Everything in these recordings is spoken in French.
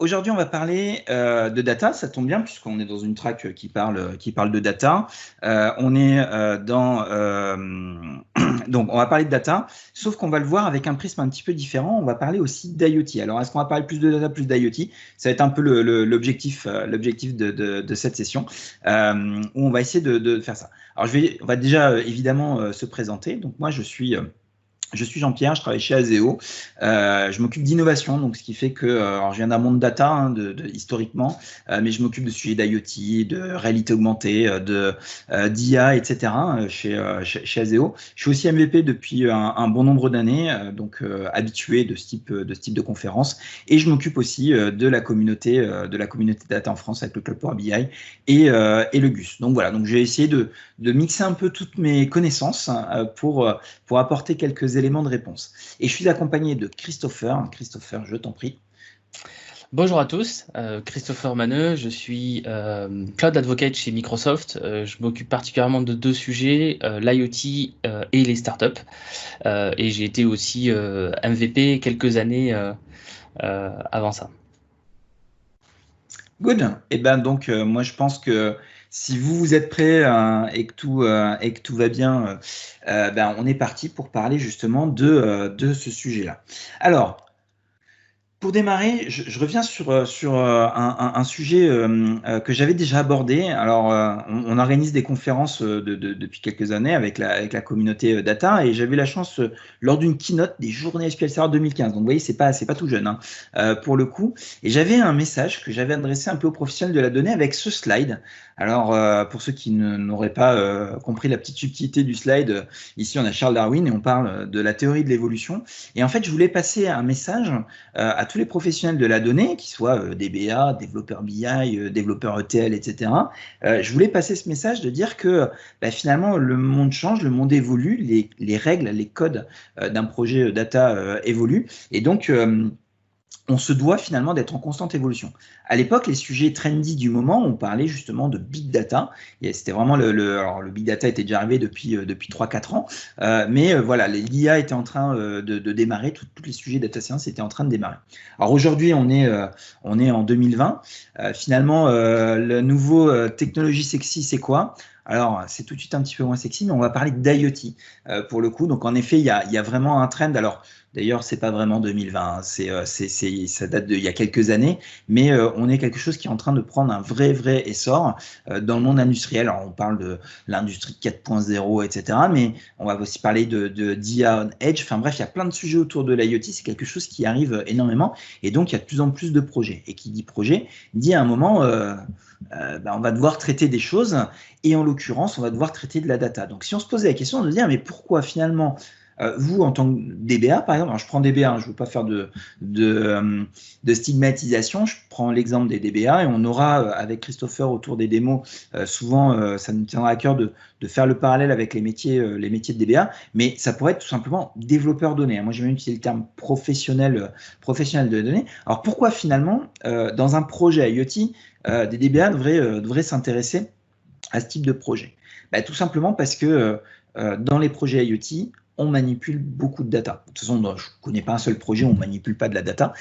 aujourd'hui, on va parler de data. Ça tombe bien puisqu'on est dans une track qui parle de data. On est donc, on va parler de data, sauf qu'on va le voir avec un prisme un petit peu différent. On va parler aussi d'IoT. Alors, est-ce qu'on va parler plus de data, plus d'IoT? Ça va être un peu l'objectif de cette session, où on va essayer de faire ça. Alors, on va déjà évidemment se présenter. Donc, moi, je suis Jean-Pierre, je travaille chez Azeo. Je m'occupe d'innovation, donc ce qui fait que alors je viens d'un monde data historiquement, mais je m'occupe de sujets d'IoT, de réalité augmentée, d'IA, etc. Chez Azeo. Je suis aussi MVP depuis un bon nombre d'années, donc habitué de ce type de conférence. Et je m'occupe aussi de la communauté data en France avec le Club Power BI et le GUS. Donc voilà, donc j'ai essayé de mixer un peu toutes mes connaissances pour apporter quelques éléments de réponse. Et je suis accompagné de Christopher. Christopher, je t'en prie. Bonjour à tous, Christopher Maneux, je suis Cloud Advocate chez Microsoft. Je m'occupe particulièrement de deux sujets, l'IoT et les startups. Et j'ai été aussi MVP quelques années avant ça. Good. Et ben donc, moi, je pense que si vous êtes prêts et que tout va bien, ben, on est parti pour parler justement de ce sujet-là. Alors, pour démarrer, je reviens sur un sujet que j'avais déjà abordé. Alors, on organise des conférences depuis quelques années avec la communauté data et j'avais la chance, lors d'une keynote des journées SQL Server 2015. Donc, vous voyez, c'est pas tout jeune hein, pour le coup. Et j'avais un message que j'avais adressé un peu aux professionnels de la donnée avec ce slide. Alors, pour ceux qui n'auraient pas compris la petite subtilité du slide, ici, on a Charles Darwin et on parle de la théorie de l'évolution. Et en fait, je voulais passer un message à tous les professionnels de la donnée, qu'ils soient DBA, développeurs BI, développeurs ETL, etc. Je voulais passer ce message de dire que finalement, le monde change, le monde évolue, les règles, les codes d'un projet data évoluent. Et donc, on se doit finalement d'être en constante évolution. À l'époque, les sujets trendy du moment, on parlait justement de big data. C'était vraiment alors le big data était déjà arrivé depuis 3-4 ans, mais voilà, l'IA était en train de démarrer, tous les sujets data science étaient en train de démarrer. Alors aujourd'hui, on est en 2020. Finalement, le nouveau technologie sexy, c'est quoi? Alors, c'est tout de suite un petit peu moins sexy, mais on va parler d'IoT pour le coup. Donc, en effet, il y a vraiment un trend. Alors, d'ailleurs, c'est pas vraiment 2020, hein. Ça date d'il y a quelques années, mais on est quelque chose qui est en train de prendre un vrai essor dans le monde industriel. Alors, on parle de l'industrie 4.0, etc., mais on va aussi parler d'IA on Edge. Enfin bref, il y a plein de sujets autour de l'IoT. C'est quelque chose qui arrive énormément, et donc il y a de plus en plus de projets. Et qui dit projet, dit à un moment, on va devoir traiter des choses, et en l'occurrence, on va devoir traiter de la data. Donc, si on se posait la question de dire, mais pourquoi finalement vous, en tant que DBA, par exemple, alors je prends DBA, hein, je ne veux pas faire de stigmatisation, je prends l'exemple des DBA et on aura, avec Christopher autour des démos, souvent, ça nous tiendra à cœur de faire le parallèle avec les métiers de DBA, mais ça pourrait être tout simplement développeur donné. Moi, j'ai même utilisé le terme professionnel de données. Alors, pourquoi finalement, dans un projet IoT, des DBA devraient s'intéresser à ce type de projet? Tout simplement parce que dans les projets IoT, on manipule beaucoup de data. De toute façon, je ne connais pas un seul projet où on ne manipule pas de la data.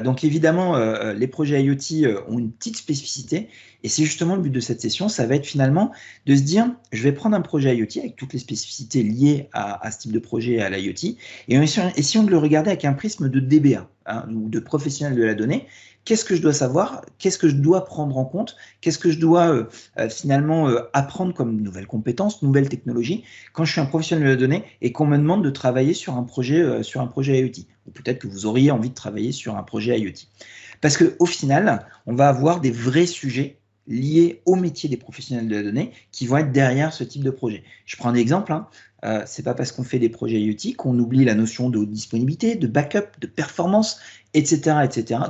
Donc évidemment, les projets IoT ont une petite spécificité, et c'est justement le but de cette session, ça va être finalement de se dire, je vais prendre un projet IoT avec toutes les spécificités liées à ce type de projet et à l'IoT, et essayons de le regarder avec un prisme de DBA, hein, ou de professionnel de la donnée. Qu'est-ce que je dois savoir? Qu'est-ce que je dois prendre en compte? Qu'est-ce que je dois finalement apprendre comme nouvelles compétences, nouvelles technologies quand je suis un professionnel de la donnée et qu'on me demande de travailler sur un projet IoT? Ou peut-être que vous auriez envie de travailler sur un projet IoT. Parce qu'au final, on va avoir des vrais sujets liés au métier des professionnels de la donnée qui vont être derrière ce type de projet. Je prends un exemple, hein. C'est pas parce qu'on fait des projets IoT qu'on oublie la notion de haute disponibilité, de backup, de performance, etc.,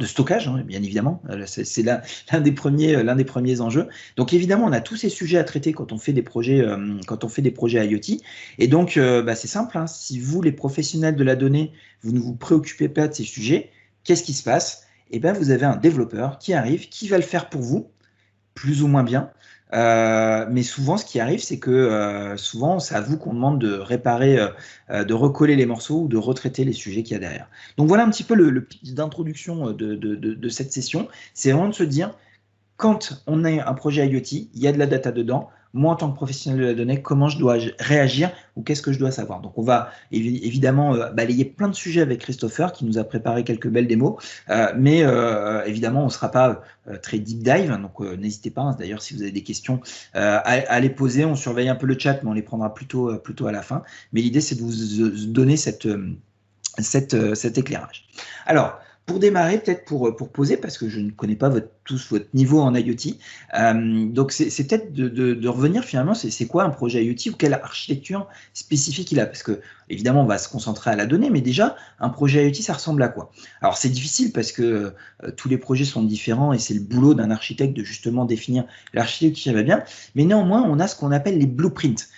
de stockage, hein, bien évidemment. C'est l'un des premiers enjeux. Donc évidemment, on a tous ces sujets à traiter quand on fait des projets, IoT. Et donc, c'est simple, hein. Si vous, les professionnels de la donnée, vous ne vous préoccupez pas de ces sujets, qu'est-ce qui se passe? Eh bien, vous avez un développeur qui arrive, qui va le faire pour vous, plus ou moins bien. Mais souvent, ce qui arrive, c'est que souvent, c'est à vous qu'on demande de réparer, de recoller les morceaux ou de retraiter les sujets qu'il y a derrière. Donc voilà un petit peu le pitch d'introduction de cette session. C'est vraiment de se dire, quand on a un projet IoT, il y a de la data dedans. Moi, en tant que professionnel de la donnée, comment je dois réagir ou qu'est-ce que je dois savoir? Donc, on va évidemment balayer plein de sujets avec Christopher qui nous a préparé quelques belles démos, mais évidemment, on ne sera pas très deep dive. Donc, n'hésitez pas. Hein, d'ailleurs, si vous avez des questions, à les poser. On surveille un peu le chat, mais on les prendra plutôt à la fin. Mais l'idée, c'est de vous donner cet éclairage. Alors, pour démarrer, peut-être pour poser, parce que je ne connais pas tous votre niveau en IoT, donc c'est peut-être de revenir finalement, c'est quoi un projet IoT ou quelle architecture spécifique il a? Parce que évidemment, on va se concentrer à la donnée, mais déjà, un projet IoT, ça ressemble à quoi? Alors, c'est difficile parce que tous les projets sont différents et c'est le boulot d'un architecte de justement définir l'architecture qui va bien, mais néanmoins, on a ce qu'on appelle les blueprints.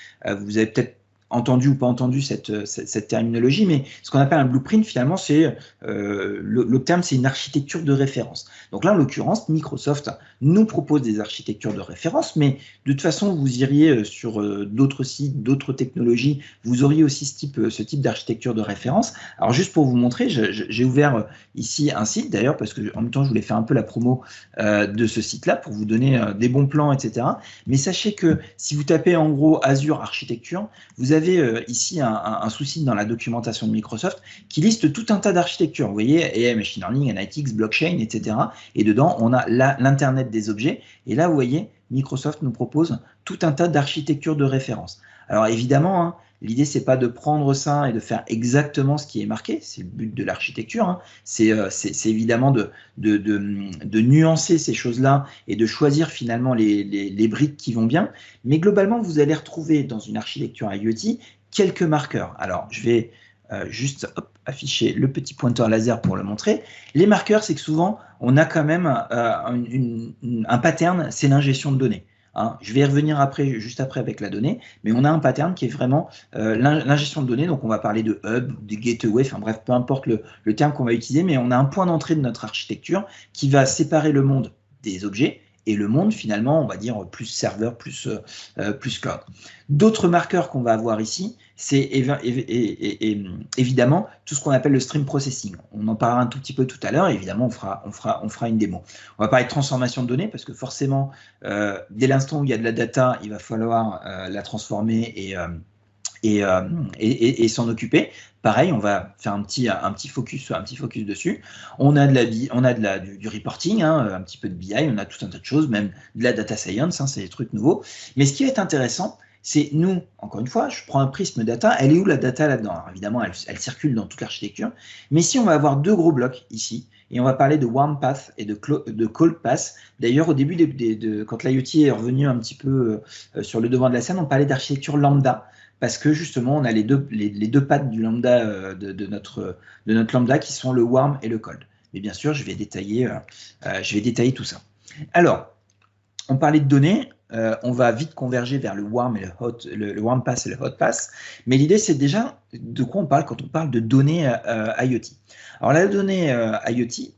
Vous avez peut-être entendu ou pas entendu cette terminologie, mais ce qu'on appelle un blueprint, finalement, c'est le terme, c'est une architecture de référence. Donc là, en l'occurrence, Microsoft nous propose des architectures de référence, mais de toute façon, vous iriez sur d'autres sites, d'autres technologies, vous auriez aussi ce type d'architecture de référence. Alors, juste pour vous montrer, j'ai ouvert ici un site, d'ailleurs, parce que en même temps, je voulais faire un peu la promo de ce site-là pour vous donner des bons plans, etc. Mais sachez que si vous tapez en gros Azure Architecture, vous avez ici un souci dans la documentation de Microsoft qui liste tout un tas d'architectures. Vous voyez, AI, Machine Learning, Analytics, Blockchain, etc. Et dedans, on a l'Internet des objets. Et là, vous voyez, Microsoft nous propose tout un tas d'architectures de référence. Alors évidemment, hein, l'idée, c'est pas de prendre ça et de faire exactement ce qui est marqué. C'est le but de l'architecture. Hein. C'est évidemment de nuancer ces choses-là et de choisir finalement les briques qui vont bien. Mais globalement, vous allez retrouver dans une architecture IoT quelques marqueurs. Alors, je vais juste afficher le petit pointeur laser pour le montrer. Les marqueurs, c'est que souvent, on a quand même un pattern, c'est l'ingestion de données. Hein, je vais y revenir juste après avec la donnée, mais on a un pattern qui est vraiment l'ingestion de données. Donc, on va parler de hub, de gateway, enfin bref, peu importe le terme qu'on va utiliser, mais on a un point d'entrée de notre architecture qui va séparer le monde des objets et le monde, finalement, on va dire plus serveur, plus cloud. D'autres marqueurs qu'on va avoir ici, c'est évidemment tout ce qu'on appelle le stream processing. On en parlera un tout petit peu tout à l'heure, évidemment, on fera une démo. On va parler de transformation de données, parce que forcément, dès l'instant où il y a de la data, il va falloir la transformer et s'en occuper. Pareil, on va faire un petit focus dessus. On a du reporting, hein, un petit peu de BI, on a tout un tas de choses, même de la data science, hein, c'est des trucs nouveaux. Mais ce qui va être intéressant, c'est nous, encore une fois, je prends un prisme data, elle est où la data là-dedans? Évidemment, elle circule dans toute l'architecture, mais si on va avoir deux gros blocs ici, et on va parler de warm path et de cold path. D'ailleurs, au début, quand l'IoT est revenu un petit peu sur le devant de la scène, on parlait d'architecture lambda, parce que justement, on a les deux pattes du lambda, de notre lambda qui sont le warm et le cold. Mais bien sûr, je vais détailler tout ça. Alors, on parlait de données, on va vite converger vers le warm et le warm pass et le hot pass. Mais l'idée, c'est déjà de quoi on parle quand on parle de données IoT. Alors, la donnée IoT,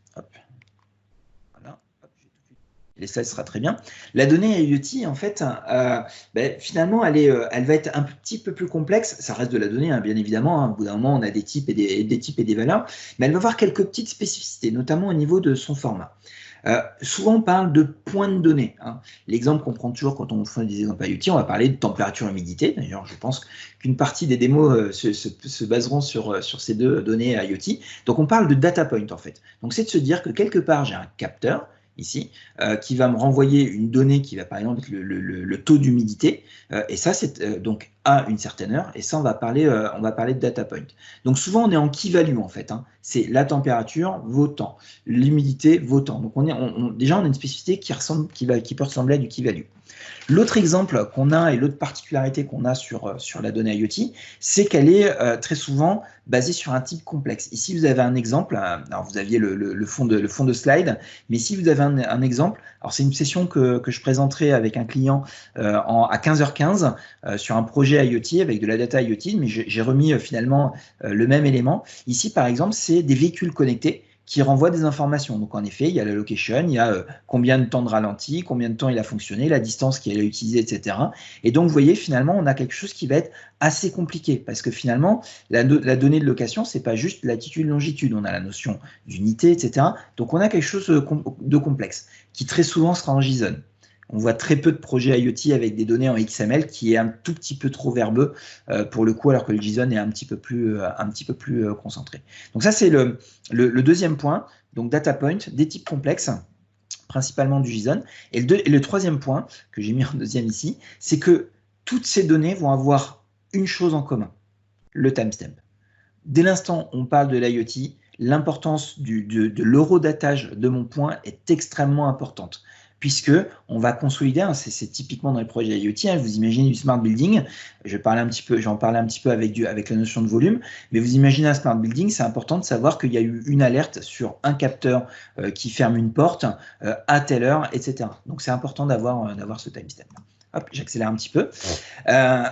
les slides sera très bien. La donnée IoT, en fait, finalement, elle va être un petit peu plus complexe. Ça reste de la donnée, hein, bien évidemment. Hein. Au bout d'un moment, on a des types et des valeurs, mais elle va avoir quelques petites spécificités, notamment au niveau de son format. Souvent, on parle de points de données. Hein. L'exemple qu'on prend toujours quand on fait des exemples IoT, on va parler de température et humidité. D'ailleurs, je pense qu'une partie des démos se baseront sur ces deux données IoT. Donc, on parle de data point, en fait. Donc, c'est de se dire que quelque part, j'ai un capteur ici, qui va me renvoyer une donnée qui va par exemple être le taux d'humidité, et ça c'est donc à une certaine heure, et ça on va parler de data point. Donc souvent on est en key value en fait, hein. C'est la température vaut temps, l'humidité vaut temps. Donc déjà on a une spécificité qui peut ressembler à du key value. L'autre exemple qu'on a et l'autre particularité qu'on a sur la donnée IoT, c'est qu'elle est très souvent basée sur un type complexe. Ici, vous avez un exemple. Alors, vous aviez le fond de slide, mais ici, vous avez un exemple. Alors, c'est une session que je présenterai avec un client à 15h15 sur un projet IoT avec de la data IoT, mais j'ai remis finalement le même élément. Ici, par exemple, c'est des véhicules connectés qui renvoie des informations. Donc en effet, il y a la location, il y a combien de temps de ralenti, combien de temps il a fonctionné, la distance qu'il a utilisée, etc. Et donc vous voyez, finalement, on a quelque chose qui va être assez compliqué, parce que finalement, la donnée de location, c'est pas juste latitude, longitude, on a la notion d'unité, etc. Donc on a quelque chose de complexe, qui très souvent sera en JSON. On voit très peu de projets IoT avec des données en XML qui est un tout petit peu trop verbeux pour le coup, alors que le JSON est un petit peu plus concentré. Donc ça, c'est le deuxième point. Donc data point, des types complexes, principalement du JSON. Et le troisième point, que j'ai mis en deuxième ici, c'est que toutes ces données vont avoir une chose en commun, le timestamp. Dès l'instant où on parle de l'IoT, l'importance de l'horodatage de mon point est extrêmement importante, puisque on va consolider, hein, c'est typiquement dans les projets IoT, hein, vous imaginez du smart building, j'en parlais un petit peu avec la notion de volume, mais vous imaginez un smart building, c'est important de savoir qu'il y a eu une alerte sur un capteur qui ferme une porte à telle heure, etc. Donc c'est important d'avoir ce timestamp. Hop, j'accélère un petit peu.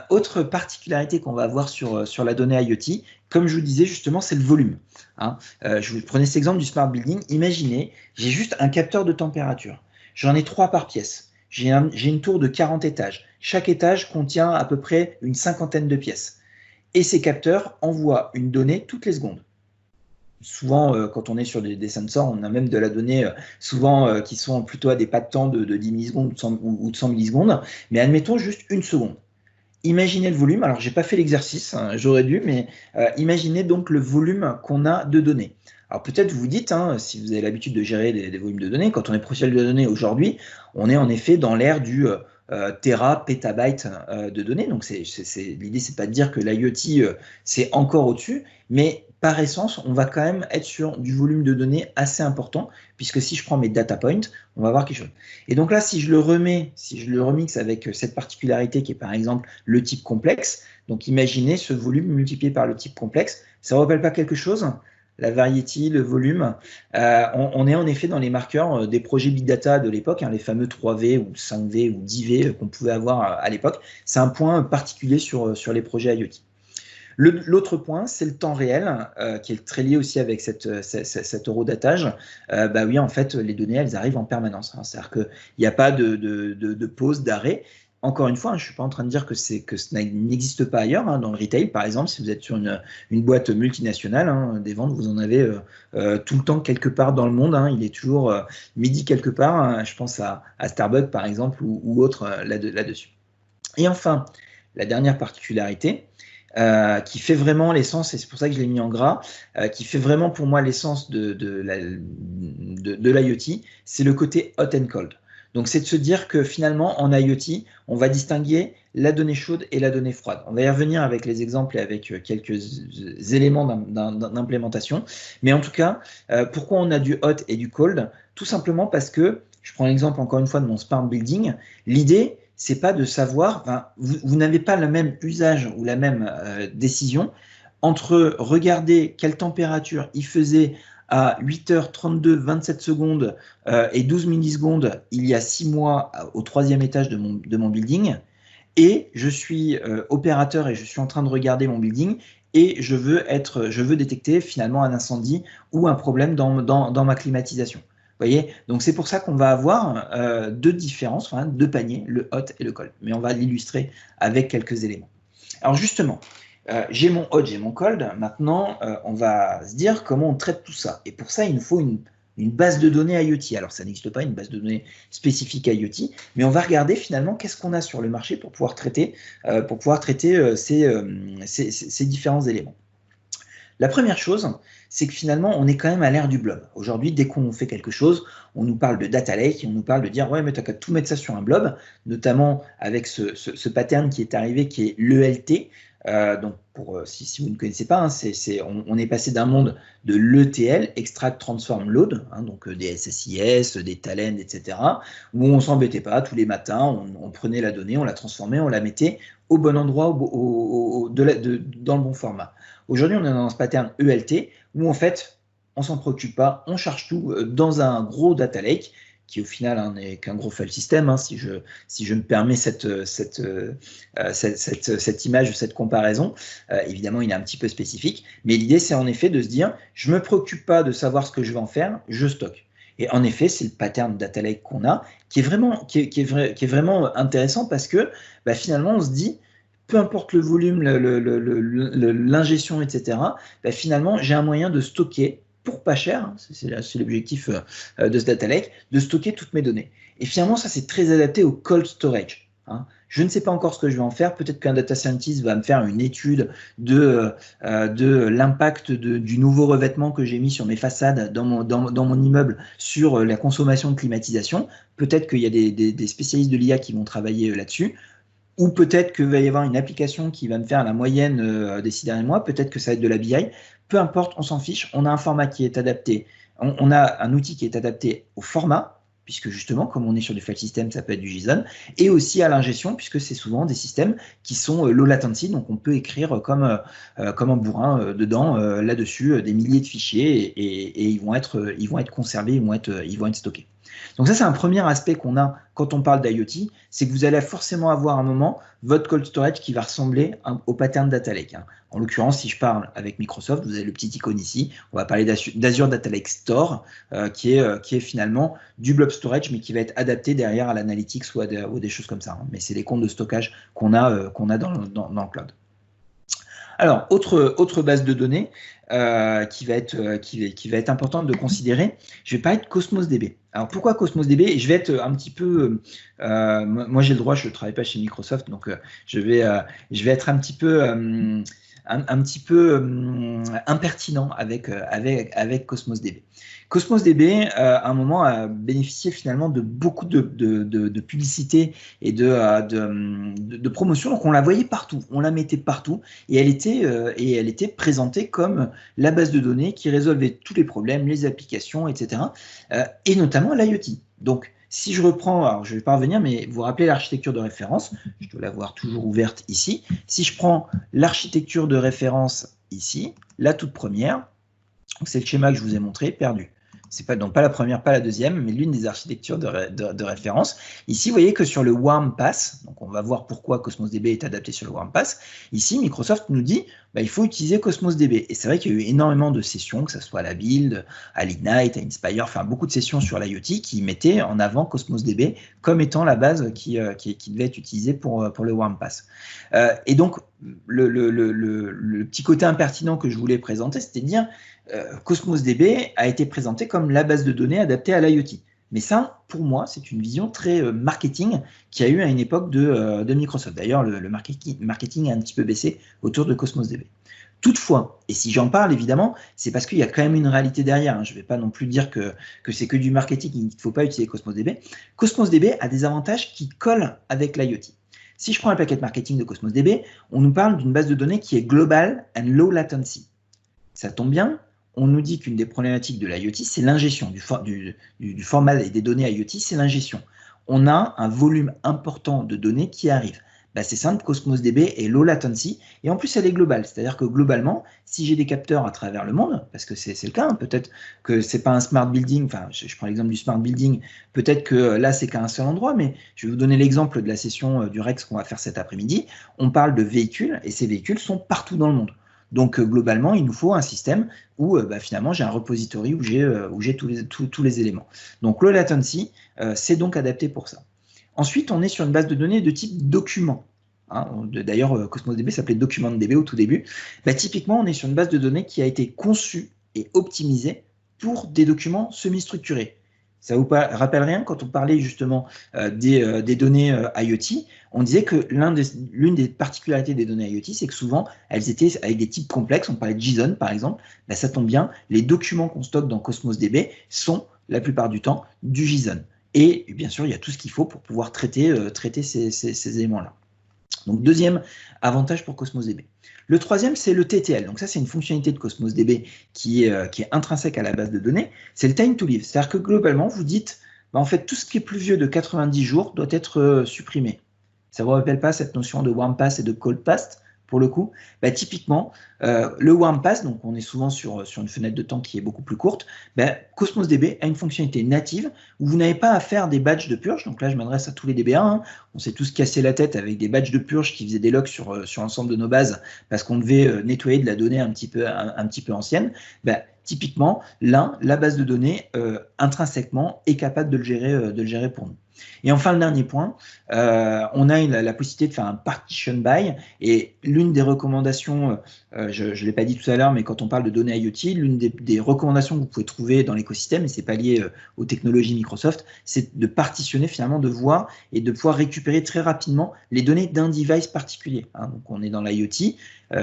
Autre particularité qu'on va avoir sur la donnée IoT, comme je vous disais justement, c'est le volume. Hein. Je vous prenais cet exemple du smart building. Imaginez, j'ai juste un capteur de température. J'en ai 3 par pièce. J'ai une tour de 40 étages. Chaque étage contient à peu près une cinquantaine de pièces. Et ces capteurs envoient une donnée toutes les secondes. Souvent, quand on est sur des sensors, on a même de la donnée souvent qui sont plutôt à des pas de temps de 10 millisecondes ou de 100 millisecondes. Mais admettons juste une seconde. Imaginez le volume. Alors, je n'ai pas fait l'exercice, hein, j'aurais dû, mais imaginez donc le volume qu'on a de données. Alors peut-être vous vous dites, hein, si vous avez l'habitude de gérer des volumes de données, quand on est professionnel de données aujourd'hui, on est en effet dans l'ère du téra, pétabyte de données. Donc l'idée, c'est pas de dire que l'IoT, c'est encore au-dessus, mais par essence, on va quand même être sur du volume de données assez important, puisque si je prends mes data points, on va voir quelque chose. Et donc là, si je le remixe avec cette particularité qui est par exemple le type complexe, donc imaginez ce volume multiplié par le type complexe, ça ne rappelle pas quelque chose ? La variety, le volume. On est en effet dans les marqueurs des projets Big Data de l'époque, hein, les fameux 3V ou 5V ou 10V qu'on pouvait avoir à l'époque. C'est un point particulier sur les projets IoT. L'autre point, c'est le temps réel, qui est très lié aussi avec cet horodatage. Bah oui, en fait, les données, elles arrivent en permanence. Hein. C'est-à-dire qu'il n'y a pas de pause, d'arrêt. Encore une fois, hein, je ne suis pas en train de dire que ça n'existe pas ailleurs. Hein. Dans le retail, par exemple, si vous êtes sur une boîte multinationale, hein, des ventes, vous en avez tout le temps quelque part dans le monde. Hein. Il est toujours midi quelque part. Hein. Je pense à Starbucks, par exemple, ou autre là-dessus. Et enfin, la dernière particularité, qui fait vraiment l'essence, et c'est pour ça que je l'ai mis en gras, qui fait vraiment pour moi l'essence de l'IoT, c'est le côté hot and cold. Donc, c'est de se dire que finalement, en IoT, on va distinguer la donnée chaude et la donnée froide. On va y revenir avec les exemples et avec quelques éléments d'implémentation. Mais en tout cas, pourquoi on a du hot et du cold? Tout simplement parce que, je prends l'exemple encore une fois de mon smart building, l'idée, c'est pas de savoir, enfin, vous n'avez pas le même usage ou la même décision entre regarder quelle température il faisait à 8h32, 27 secondes et 12 millisecondes il y a 6 mois au 3e étage de mon building, et je suis opérateur et je suis en train de regarder mon building et je veux détecter finalement un incendie ou un problème dans ma climatisation. Vous voyez, donc c'est pour ça qu'on va avoir deux différences, enfin, deux paniers, le hot et le cold. Mais on va l'illustrer avec quelques éléments. Alors justement, j'ai mon hot, j'ai mon cold. Maintenant, on va se dire comment on traite tout ça. Et pour ça, il nous faut une base de données IoT. Alors, ça n'existe pas, une base de données spécifique IoT, mais on va regarder finalement qu'est-ce qu'on a sur le marché pour pouvoir traiter ces différents éléments. La première chose, c'est que finalement, on est quand même à l'ère du blob. Aujourd'hui, dès qu'on fait quelque chose, on nous parle de data lake, on nous parle de dire « ouais, mais tu n'as qu'à tout mettre ça sur un blob », notamment avec ce pattern qui est arrivé, qui est l'ELT. Donc, si vous ne connaissez pas, hein, on est passé d'un monde de l'ETL, Extract, Transform, Load, hein, donc des SSIS, des Talend, etc., où on ne s'embêtait pas, tous les matins, on prenait la donnée, on la transformait, on la mettait au bon endroit, dans le bon format. Aujourd'hui, on est dans ce pattern ELT, où en fait, on ne s'en préoccupe pas, on charge tout dans un gros data lake, qui au final n'est qu'un gros file system, si je me permets cette image, cette comparaison. Évidemment, il est un petit peu spécifique, mais l'idée, c'est en effet de se dire, je ne me préoccupe pas de savoir ce que je vais en faire, je stocke. Et en effet, c'est le pattern data lake qu'on a, qui est vraiment intéressant parce que finalement, on se dit, peu importe le volume, l'ingestion, etc., finalement, j'ai un moyen de stocker pour pas cher, c'est l'objectif de ce data lake, de stocker toutes mes données. Et finalement, ça, c'est très adapté au cold storage. Je ne sais pas encore ce que je vais en faire. Peut-être qu'un data scientist va me faire une étude de l'impact du nouveau revêtement que j'ai mis sur mes façades dans mon immeuble sur la consommation de climatisation. Peut-être qu'il y a des spécialistes de l'IA qui vont travailler là-dessus. Ou peut-être qu'il va y avoir une application qui va me faire la moyenne des 6 derniers mois. Peut-être que ça va être de la BI. Peu importe, on s'en fiche. On a un format qui est adapté. On a un outil qui est adapté au format, puisque justement, comme on est sur du file system, ça peut être du JSON, et aussi à l'ingestion, puisque c'est souvent des systèmes qui sont low latency, donc on peut écrire comme un bourrin dedans, là-dessus, des milliers de fichiers, et ils vont être conservés, ils vont être stockés. Donc ça, c'est un premier aspect qu'on a quand on parle d'IoT, c'est que vous allez forcément avoir à un moment votre cold storage qui va ressembler au pattern data lake. En l'occurrence, si je parle avec Microsoft, vous avez le petit icône ici, on va parler d'Azure Data Lake Store, qui est finalement du blob storage, mais qui va être adapté derrière à l'analytics ou des choses comme ça. Mais c'est les comptes de stockage qu'on a dans le cloud. Alors, autre base de données qui va être importante de considérer, je vais parler de Cosmos DB. Alors, pourquoi Cosmos DB? Et je vais être un petit peu... moi, j'ai le droit, je ne travaille pas chez Microsoft, donc je vais être un petit peu... impertinent avec Cosmos DB. Cosmos DB, à un moment, a bénéficié finalement de beaucoup de publicité et de promotion. Donc, on la voyait partout, on la mettait partout, et elle était présentée comme la base de données qui résolvait tous les problèmes, les applications, etc., et notamment l'IoT. Donc, si je reprends, alors je ne vais pas revenir, mais vous vous rappelez l'architecture de référence, je dois l'avoir toujours ouverte ici. Si je prends l'architecture de référence ici, la toute première, c'est le schéma que je vous ai montré, perdu. C'est donc pas la première, pas la deuxième, mais l'une des architectures de référence. Ici, vous voyez que sur le Warm Pass, donc on va voir pourquoi Cosmos DB est adapté sur le Warm Pass. Ici, Microsoft nous dit il faut utiliser Cosmos DB. Et c'est vrai qu'il y a eu énormément de sessions, que ce soit à la Build, à l'Ignite, à Inspire, enfin beaucoup de sessions sur l'IoT qui mettaient en avant Cosmos DB comme étant la base qui devait être utilisée pour le Warm Pass. Et donc, le petit côté impertinent que je voulais présenter, c'était de dire Cosmos DB a été présenté comme la base de données adaptée à l'IoT. Mais ça, pour moi, c'est une vision très marketing qu'il y a eu à une époque de Microsoft. D'ailleurs, le marketing a un petit peu baissé autour de Cosmos DB. Toutefois, et si j'en parle, évidemment, c'est parce qu'il y a quand même une réalité derrière. Je ne vais pas non plus dire que c'est que du marketing, il ne faut pas utiliser Cosmos DB. Cosmos DB a des avantages qui collent avec l'IoT. Si je prends la plaquette marketing de Cosmos DB, on nous parle d'une base de données qui est global and low latency. Ça tombe bien. On nous dit qu'une des problématiques de l'IoT, c'est l'ingestion du format et des données IoT, c'est l'ingestion. On a un volume important de données qui arrive. C'est simple, Cosmos DB est low latency, et en plus elle est globale. C'est-à-dire que globalement, si j'ai des capteurs à travers le monde, parce que c'est le cas, peut-être que c'est pas un smart building, enfin je prends l'exemple du smart building, peut-être que là c'est qu'à un seul endroit, mais je vais vous donner l'exemple de la session du Rex qu'on va faire cet après-midi. On parle de véhicules, et ces véhicules sont partout dans le monde. Donc globalement, il nous faut un système où finalement j'ai un repository où j'ai tous les éléments. Donc low latency, c'est donc adapté pour ça. Ensuite, on est sur une base de données de type document. D'ailleurs, Cosmos DB s'appelait Document DB au tout début. Typiquement, on est sur une base de données qui a été conçue et optimisée pour des documents semi-structurés. Ça vous rappelle rien quand on parlait justement des données IoT? On disait que l'une des particularités des données IoT, c'est que souvent, elles étaient avec des types complexes. On parlait de JSON, par exemple. Ça tombe bien, les documents qu'on stocke dans Cosmos DB sont, la plupart du temps, du JSON. Et bien sûr, il y a tout ce qu'il faut pour pouvoir traiter ces éléments-là. Donc, deuxième avantage pour Cosmos DB. Le troisième, c'est le TTL. Donc ça, c'est une fonctionnalité de Cosmos DB qui est intrinsèque à la base de données. C'est le time to live. C'est-à-dire que globalement, vous dites, en fait, tout ce qui est plus vieux de 90 jours doit être supprimé. Ça ne vous rappelle pas cette notion de warm pass et de cold pass? pour le coup, bah, typiquement, le warm pass, donc on est souvent sur une fenêtre de temps qui est beaucoup plus courte, bah, Cosmos DB a une fonctionnalité native où vous n'avez pas à faire des badges de purge. Donc là, je m'adresse à tous les DB1. Hein. On s'est tous cassé la tête avec des badges de purge qui faisaient des logs sur l'ensemble de nos bases parce qu'on devait nettoyer de la donnée un petit peu ancienne. Bah, typiquement, là, la base de données, intrinsèquement, est capable de le gérer pour nous. Et enfin, le dernier point, on a la possibilité de faire un partition by. Et l'une des recommandations, je ne l'ai pas dit tout à l'heure, mais quand on parle de données IoT, l'une des recommandations que vous pouvez trouver dans l'écosystème, et ce n'est pas lié aux technologies Microsoft, c'est de partitionner finalement, de voir et de pouvoir récupérer très rapidement les données d'un device particulier. Hein. Donc on est dans l'IoT.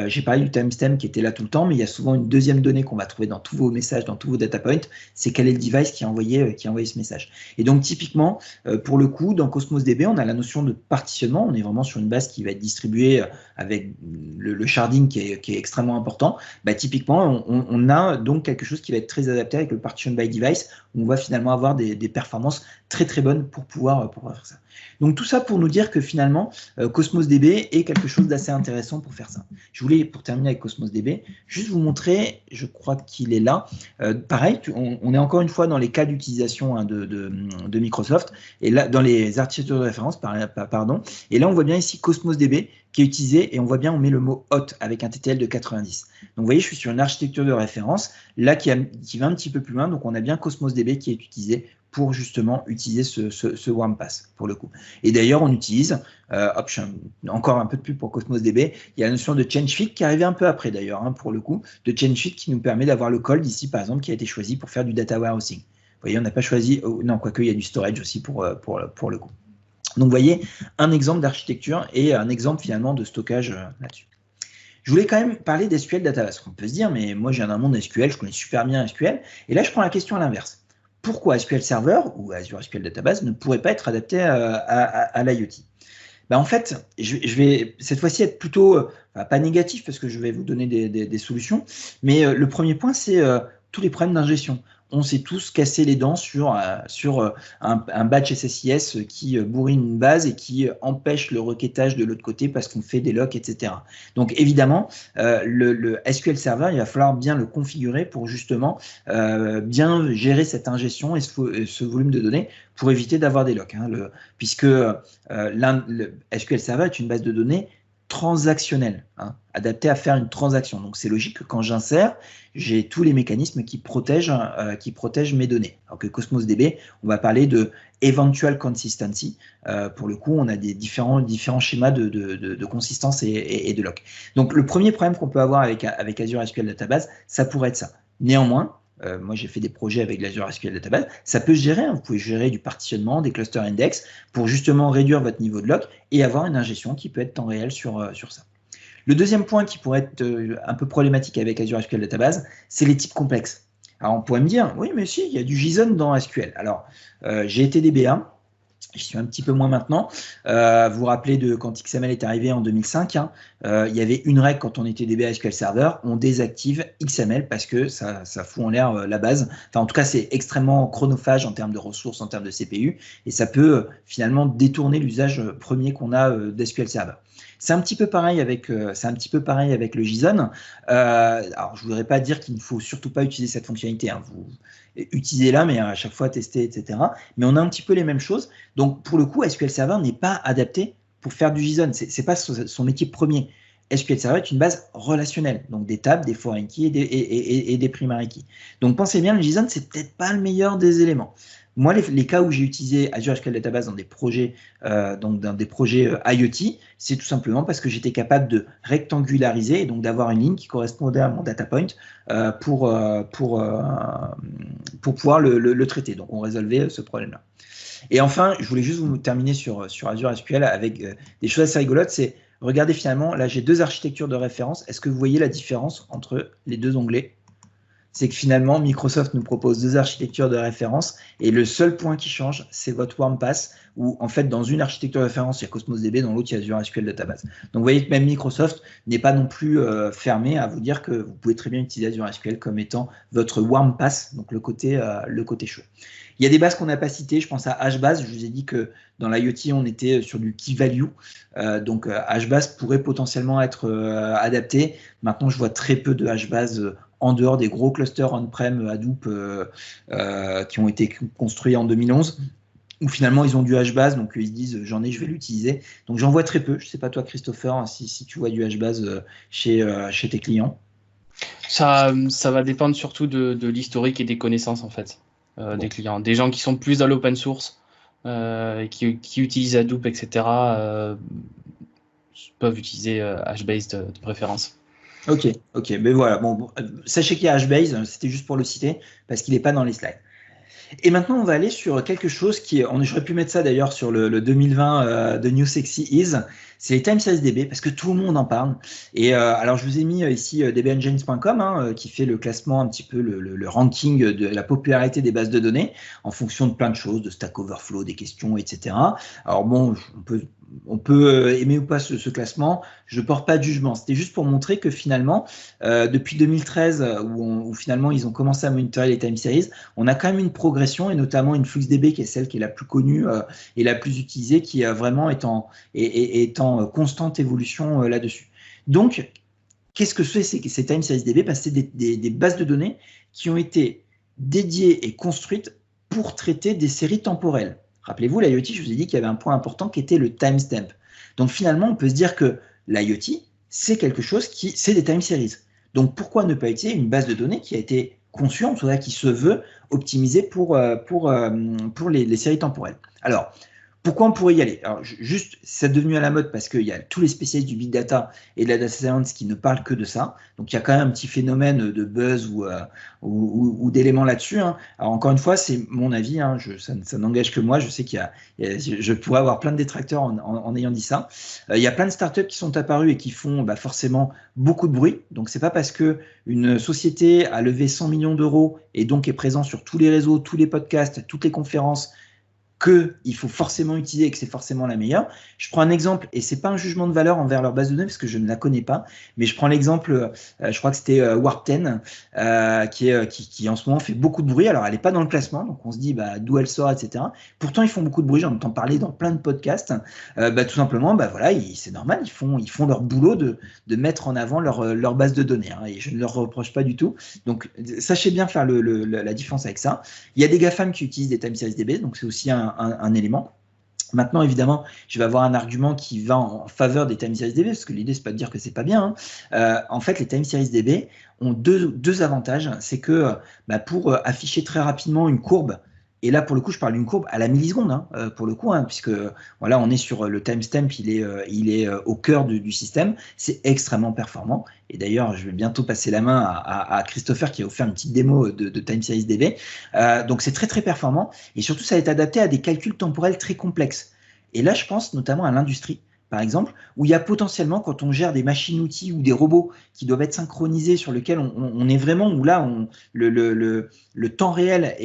J'ai parlé du timestamp qui était là tout le temps, mais il y a souvent une deuxième donnée qu'on va trouver dans tous vos messages, dans tous vos data points, c'est quel est le device qui a envoyé ce message. Et donc typiquement, pour le coup, dans Cosmos DB, on a la notion de partitionnement. On est vraiment sur une base qui va être distribuée avec le sharding qui est extrêmement important. Bah, typiquement, on a donc quelque chose qui va être très adapté avec le partition by device, où on va finalement avoir des performances très très bonnes pour pouvoir faire ça. Donc tout ça pour nous dire que finalement, Cosmos DB est quelque chose d'assez intéressant pour faire ça. Je voulais, pour terminer avec Cosmos DB, juste vous montrer, je crois qu'il est là, pareil, on est encore une fois dans les cas d'utilisation hein, de Microsoft, et là, dans les architectures de référence, pardon, et là on voit bien ici Cosmos DB qui est utilisé, et on voit bien, on met le mot hot avec un TTL de 90. Donc vous voyez, je suis sur une architecture de référence, là qui va un petit peu plus loin, donc on a bien Cosmos DB qui est utilisé pour justement utiliser ce warm pass pour le coup. Et d'ailleurs, on utilise, encore un peu de pub pour Cosmos DB, il y a la notion de changefig qui est arrivée un peu après d'ailleurs, hein, pour le coup, de changefig qui nous permet d'avoir le cold ici par exemple qui a été choisi pour faire du data warehousing. Vous voyez, on n'a pas choisi, non, quoique il y a du storage aussi pour le coup. Donc vous voyez, un exemple d'architecture et un exemple finalement de stockage là-dessus. Je voulais quand même parler d'SQL Database. On peut se dire, mais moi j'ai un monde SQL, je connais super bien SQL, et là je prends la question à l'inverse. Pourquoi SQL Server ou Azure SQL Database ne pourrait pas être adapté à l'IoT? Ben en fait, je vais cette fois-ci être plutôt, pas négatif parce que je vais vous donner des solutions, mais le premier point, c'est tous les problèmes d'ingestion. On s'est tous cassé les dents sur un batch SSIS qui bourrine une base et qui empêche le requêtage de l'autre côté parce qu'on fait des locks, etc. Donc évidemment, le SQL Server, il va falloir bien le configurer pour justement bien gérer cette ingestion et ce volume de données pour éviter d'avoir des locks. Hein, puisque le SQL Server est une base de données transactionnelle, hein, adaptée à faire une transaction. Donc c'est logique que quand j'insère, j'ai tous les mécanismes qui protègent mes données. Alors que Cosmos DB, on va parler de eventual consistency. Pour le coup, on a des différents schémas de consistance et de lock. Donc le premier problème qu'on peut avoir avec Azure SQL Database, ça pourrait être ça. Néanmoins, moi j'ai fait des projets avec l'Azure SQL Database, ça peut se gérer, hein. Vous pouvez gérer du partitionnement, des cluster index pour justement réduire votre niveau de lock et avoir une ingestion qui peut être temps réel sur ça. Le deuxième point qui pourrait être un peu problématique avec Azure SQL Database, c'est les types complexes. Alors on pourrait me dire, oui mais si, il y a du JSON dans SQL. Alors j'ai été DBA, je suis un petit peu moins maintenant. Vous vous rappelez de quand XML est arrivé en 2005, hein, il y avait une règle quand on était DBA SQL Server, on désactive XML parce que ça fout en l'air la base. Enfin, en tout cas, c'est extrêmement chronophage en termes de ressources, en termes de CPU, et ça peut finalement détourner l'usage premier qu'on a d'SQL Server. C'est un petit peu pareil avec le JSON. Alors, je ne voudrais pas dire qu'il ne faut surtout pas utiliser cette fonctionnalité. Hein. Vous utilisez-la, mais à chaque fois tester, etc. Mais on a un petit peu les mêmes choses. Donc, pour le coup, SQL Server n'est pas adapté pour faire du JSON. Ce n'est pas son métier premier. SQL Server est une base relationnelle, donc des tables, des foreign keys et des primary keys. Donc, pensez bien, le JSON, c'est peut-être pas le meilleur des éléments. Moi, les cas où j'ai utilisé Azure SQL Database dans des projets, IoT, c'est tout simplement parce que j'étais capable de rectangulariser et donc d'avoir une ligne qui correspondait à mon data point pour pouvoir le traiter. Donc, on résolvait ce problème-là. Et enfin, je voulais juste vous terminer sur Azure SQL avec des choses assez rigolotes. C'est, regardez finalement, là, j'ai deux architectures de référence. Est-ce que vous voyez la différence entre les deux onglets ? c'est que finalement, Microsoft nous propose 2 architectures de référence et le seul point qui change, c'est votre Warm Pass où, en fait, dans une architecture de référence, il y a Cosmos DB, dans l'autre, il y a Azure SQL Database. Donc, vous voyez que même Microsoft n'est pas non plus fermé à vous dire que vous pouvez très bien utiliser Azure SQL comme étant votre Warm Pass, donc le côté chaud. Il y a des bases qu'on n'a pas citées, je pense à HBase. Je vous ai dit que dans l'IoT, on était sur du key value. Donc HBase pourrait potentiellement être adapté. Maintenant, je vois très peu de HBase en dehors des gros clusters on-prem Hadoop qui ont été construits en 2011, où finalement ils ont du HBase, donc ils se disent j'en ai, je vais l'utiliser. Donc j'en vois très peu. Je ne sais pas toi, Christopher, si tu vois du HBase chez tes clients. Ça va dépendre surtout de l'historique et des connaissances en fait. Des clients, des gens qui sont plus dans l'open source, qui utilisent Hadoop, etc., peuvent utiliser HBase de préférence. Ok, mais voilà. Bon, sachez qu'il y a HBase, c'était juste pour le citer, parce qu'il n'est pas dans les slides. Et maintenant, on va aller sur quelque chose j'aurais pu mettre ça d'ailleurs sur le 2020 de New Sexy Is, c'est les Time Series DB, parce que tout le monde en parle. Et alors, je vous ai mis ici dbengines.com, qui fait le classement, un petit peu le ranking de la popularité des bases de données, en fonction de plein de choses, de Stack Overflow, des questions, etc. Alors bon, on peut aimer ou pas ce classement, je ne porte pas de jugement. C'était juste pour montrer que finalement, depuis 2013, où finalement ils ont commencé à monitorer les time series, on a quand même une progression, et notamment une FluxDB qui est celle qui est la plus connue et la plus utilisée, qui vraiment est en constante évolution là-dessus. Donc, qu'est-ce que c'est ces time series DB? C'est des bases de données qui ont été dédiées et construites pour traiter des séries temporelles. Rappelez-vous, l'IoT, je vous ai dit qu'il y avait un point important qui était le timestamp. Donc finalement, on peut se dire que l'IoT, c'est quelque chose c'est des time series. Donc pourquoi ne pas utiliser une base de données qui a été conçue, en tout cas qui se veut optimisée pour les séries temporelles? Alors, pourquoi on pourrait y aller? Alors, juste, c'est devenu à la mode parce qu'il y a tous les spécialistes du big data et de la data science qui ne parlent que de ça. Donc, il y a quand même un petit phénomène de buzz ou d'éléments là-dessus. Alors, encore une fois, c'est mon avis. Ça n'engage que moi. Je sais je pourrais avoir plein de détracteurs en ayant dit ça. Il y a plein de startups qui sont apparues et qui font forcément beaucoup de bruit. Donc, c'est pas parce qu'une société a levé 100 millions d'euros et donc est présent sur tous les réseaux, tous les podcasts, toutes les conférences, qu'il faut forcément utiliser et que c'est forcément la meilleure. Je prends un exemple, et ce n'est pas un jugement de valeur envers leur base de données, parce que je ne la connais pas, mais je prends l'exemple, je crois que c'était Warp 10, qui en ce moment fait beaucoup de bruit. Alors, elle n'est pas dans le classement, donc on se dit d'où elle sort, etc. Pourtant, ils font beaucoup de bruit, j'en entends parler dans plein de podcasts. Tout simplement, voilà, c'est normal, ils font leur boulot de mettre en avant leur base de données, et je ne leur reproche pas du tout. Donc, sachez bien faire la différence avec ça. Il y a des GAFAM qui utilisent des time series DB, donc c'est aussi un élément. Maintenant, évidemment, je vais avoir un argument qui va en faveur des time series DB, parce que l'idée, c'est pas de dire que c'est pas bien. En fait, les time series DB ont deux avantages. C'est que pour afficher très rapidement une courbe, et là, pour le coup, je parle d'une courbe à la milliseconde, pour le coup, puisque voilà, on est sur le timestamp, il est au cœur du système. C'est extrêmement performant. Et d'ailleurs, je vais bientôt passer la main à Christopher qui a offert une petite démo de Time Series DB. Donc, c'est très, très performant. Et surtout, ça va être adapté à des calculs temporels très complexes. Et là, je pense notamment à l'industrie, par exemple, où il y a potentiellement, quand on gère des machines-outils ou des robots qui doivent être synchronisés, sur lesquels on est vraiment, où là, le temps réel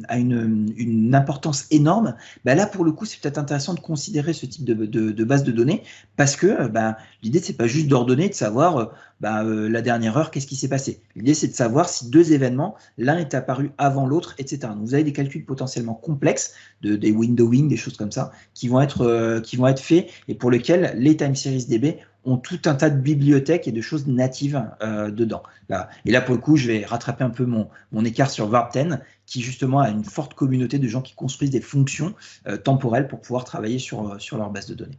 a une importance énorme, là, pour le coup, c'est peut-être intéressant de considérer ce type de base de données, parce que l'idée, c'est pas juste d'ordonner, de savoir la dernière heure, qu'est-ce qui s'est passé. L'idée, c'est de savoir si 2 événements, l'un est apparu avant l'autre, etc. Donc, vous avez des calculs potentiellement complexes, des windowing, des choses comme ça, qui vont être faits, et pour lesquels les time series DB ont tout un tas de bibliothèques et de choses natives dedans. Là. Et là, pour le coup, je vais rattraper un peu mon écart sur Warp 10, qui justement a une forte communauté de gens qui construisent des fonctions temporelles pour pouvoir travailler sur leur base de données.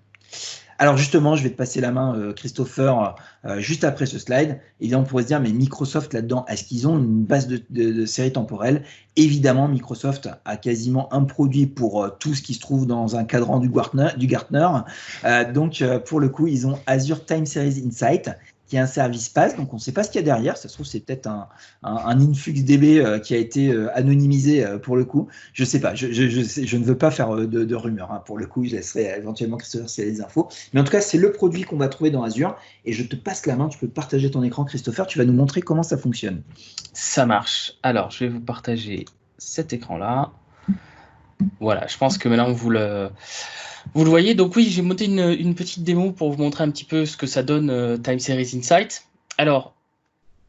Alors justement, je vais te passer la main, Christopher, juste après ce slide. Et là, on pourrait se dire, mais Microsoft là-dedans, est-ce qu'ils ont une base de séries temporelles? Évidemment, Microsoft a quasiment un produit pour tout ce qui se trouve dans un cadran du Gartner. Donc, pour le coup, ils ont Azure Time Series Insight, qui est un service PaaS, donc on ne sait pas ce qu'il y a derrière. Ça se trouve, c'est peut-être un InfluxDB qui a été anonymisé pour le coup. Je ne sais pas, je ne veux pas faire de rumeurs. Hein. Pour le coup, je laisserai éventuellement Christopher s'il y a des infos. Mais en tout cas, c'est le produit qu'on va trouver dans Azure. Et je te passe la main, tu peux partager ton écran, Christopher. Tu vas nous montrer comment ça fonctionne. Ça marche. Alors, je vais vous partager cet écran-là. Voilà, je pense que maintenant vous le voyez. Donc oui, j'ai monté une petite démo pour vous montrer un petit peu ce que ça donne Time Series Insight. Alors,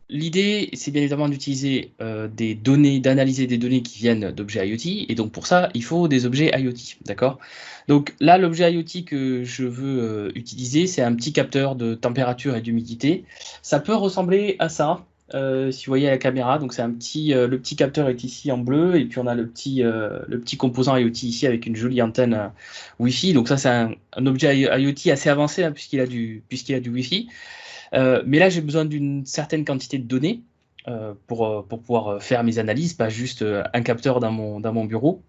l'idée, c'est bien évidemment d'utiliser des données, d'analyser des données qui viennent d'objets IoT. Et donc pour ça, il faut des objets IoT, d'accord? Donc là, l'objet IoT que je veux utiliser, c'est un petit capteur de température et d'humidité. Ça peut ressembler à ça. Si vous voyez à la caméra, donc c'est un petit, le petit capteur est ici en bleu et puis on a le petit composant IoT ici avec une jolie antenne Wi-Fi. Donc ça c'est un objet IoT assez avancé hein, puisqu'il a du Wi-Fi. Mais là j'ai besoin d'une certaine quantité de données pour pouvoir faire mes analyses, pas juste un capteur dans mon bureau.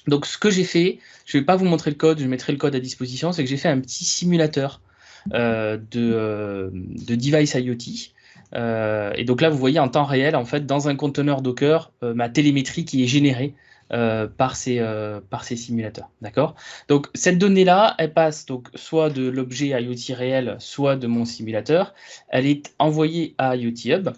Donc ce que j'ai fait, je ne vais pas vous montrer le code, je mettrai le code à disposition, c'est que j'ai fait un petit simulateur de device IoT. Et donc là, vous voyez en temps réel, en fait, dans un conteneur Docker, ma télémétrie qui est générée par ces simulateurs. D'accord? Donc cette donnée-là, elle passe donc soit de l'objet IoT réel, soit de mon simulateur. Elle est envoyée à IoT Hub.